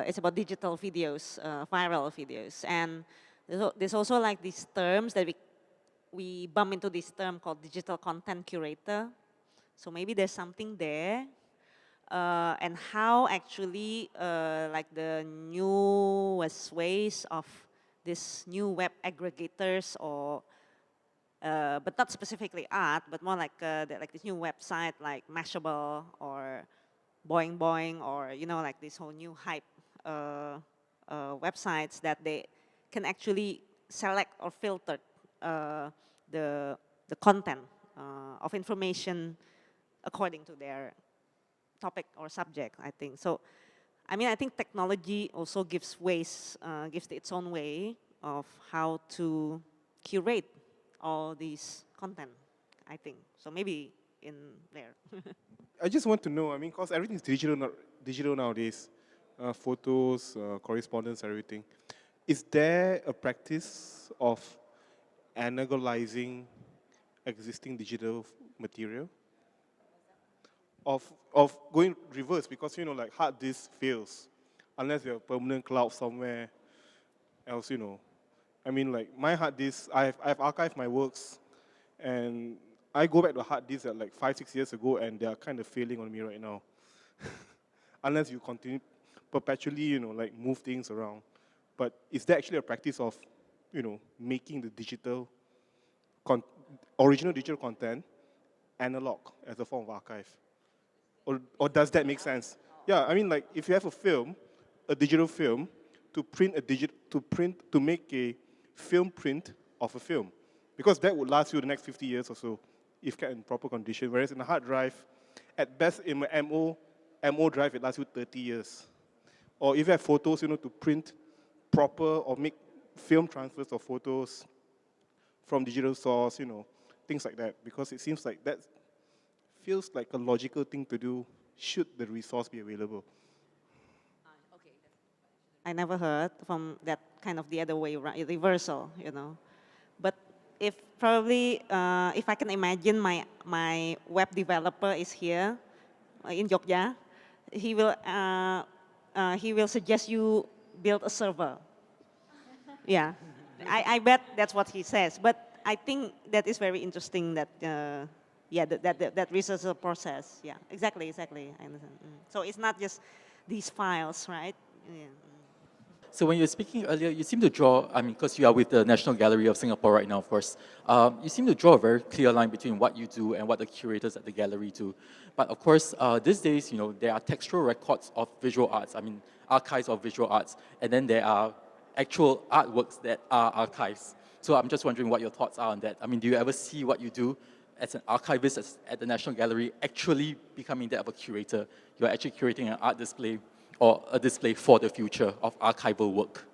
It's about digital videos, viral videos, and there's also like these terms that we bump into this term called digital content curator. So maybe there's something there, and how actually like the newest ways of these new web aggregators, or but not specifically art, but more like this new website like Mashable or Boing Boing, or like this whole new hype websites that they can actually select or filter the content of information according to their topic or subject, I think. So, I mean, I think technology also gives its own way of how to curate all these content, I think. So maybe in there. I just want to know, I mean, because everything's digital nowadays, photos, correspondence, everything. Is there a practice of analogizing existing digital material? Of going reverse, because, you know, like hard disk fails, unless you have permanent cloud somewhere else, you know. I mean, like my hard disk, I've archived my works, and I go back to hard disks at like 5-6 years ago, and they are kind of failing on me right now. Unless you continue perpetually, you know, like move things around. But is there actually a practice of, you know, making the original digital content analog as a form of archive? Or does that make sense? Yeah, I mean, like if you have a film, a digital film, to make a film print of a film, because that would last you the next 50 years or so, if kept in proper condition. Whereas in a hard drive, at best in my MO drive, it lasts you 30 years. Or if you have photos, you know, to print proper or make film transfers of photos from digital source, you know, things like that. Because it seems like that feels like a logical thing to do should the resource be available. I never heard from that kind of the other way, reversal, you know. But if probably, if I can imagine my web developer is here in Jogja, he will suggest you build a server. Yeah, I bet that's what he says. But I think that is very interesting that, yeah, that research process. Yeah, exactly, I understand. So it's not just these files, right? Yeah. So when you were speaking earlier, you seem to draw, I mean, because you are with the National Gallery of Singapore right now, of course, you seem to draw a very clear line between what you do and what the curators at the gallery do. But of course, these days, you know, there are textual records of visual arts, I mean, archives of visual arts, and then there are actual artworks that are archives. So I'm just wondering what your thoughts are on that. I mean, do you ever see what you do as an archivist at the National Gallery actually becoming that of a curator? You're actually curating an art display or a display for the future of archival work.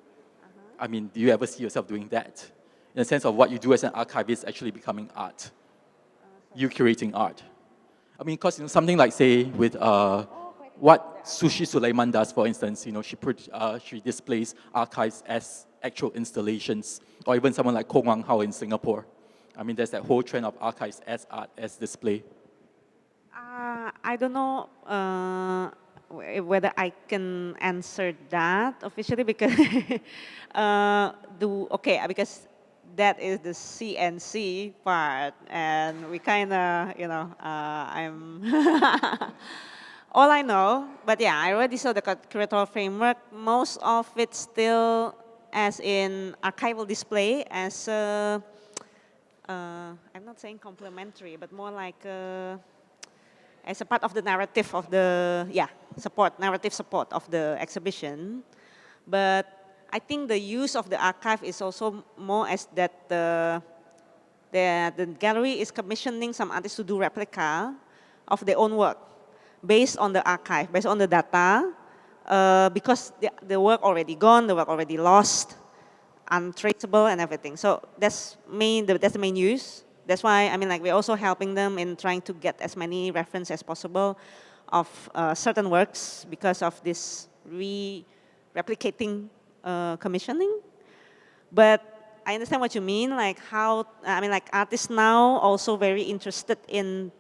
I mean, do you ever see yourself doing that? In the sense of what you do as an archivist actually becoming art, you curating art. I mean, because, you know, something like, say, with what Sushi Sulaiman does, for instance, you know, she displays archives as actual installations, or even someone like Kong Wang Hao in Singapore. I mean, there's that whole trend of archives as art, as display. I don't know whether I can answer that officially, because because that is the CNC part, and we kind of, you know, I'm all I know. But yeah, I already saw the curatorial framework. Most of it still as in archival display, as I'm not saying complementary, but more like as a part of the narrative of the, narrative support of the exhibition. But I think the use of the archive is also more as that the gallery is commissioning some artists to do replica of their own work based on the archive, based on the data, because the work already gone, the work already lost, untraceable and everything. So that's the main use. That's why, I mean, like, we're also helping them in trying to get as many references as possible of certain works because of this replicating commissioning. But I understand what you mean, like how, I mean, like, artists now also very interested in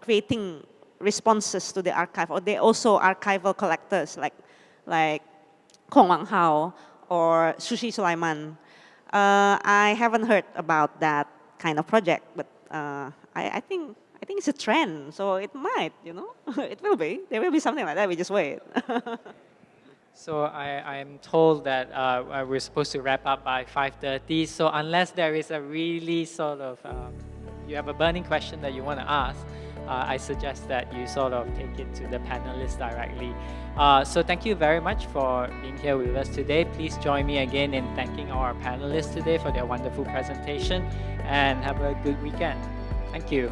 creating responses to the archive, or they also archival collectors like Kong Wang Hao or Sushi Sulaiman. I haven't heard about that kind of project, but I think it's a trend, so it might, you know, it will be. There will be something like that. We just wait. So I'm told that we're supposed to wrap up by 5:30. So unless there is a really sort of you have a burning question that you want to ask, I suggest that you sort of take it to the panelists directly. So thank you very much for being here with us today. Please join me again in thanking our panelists today for their wonderful presentation, and have a good weekend. Thank you.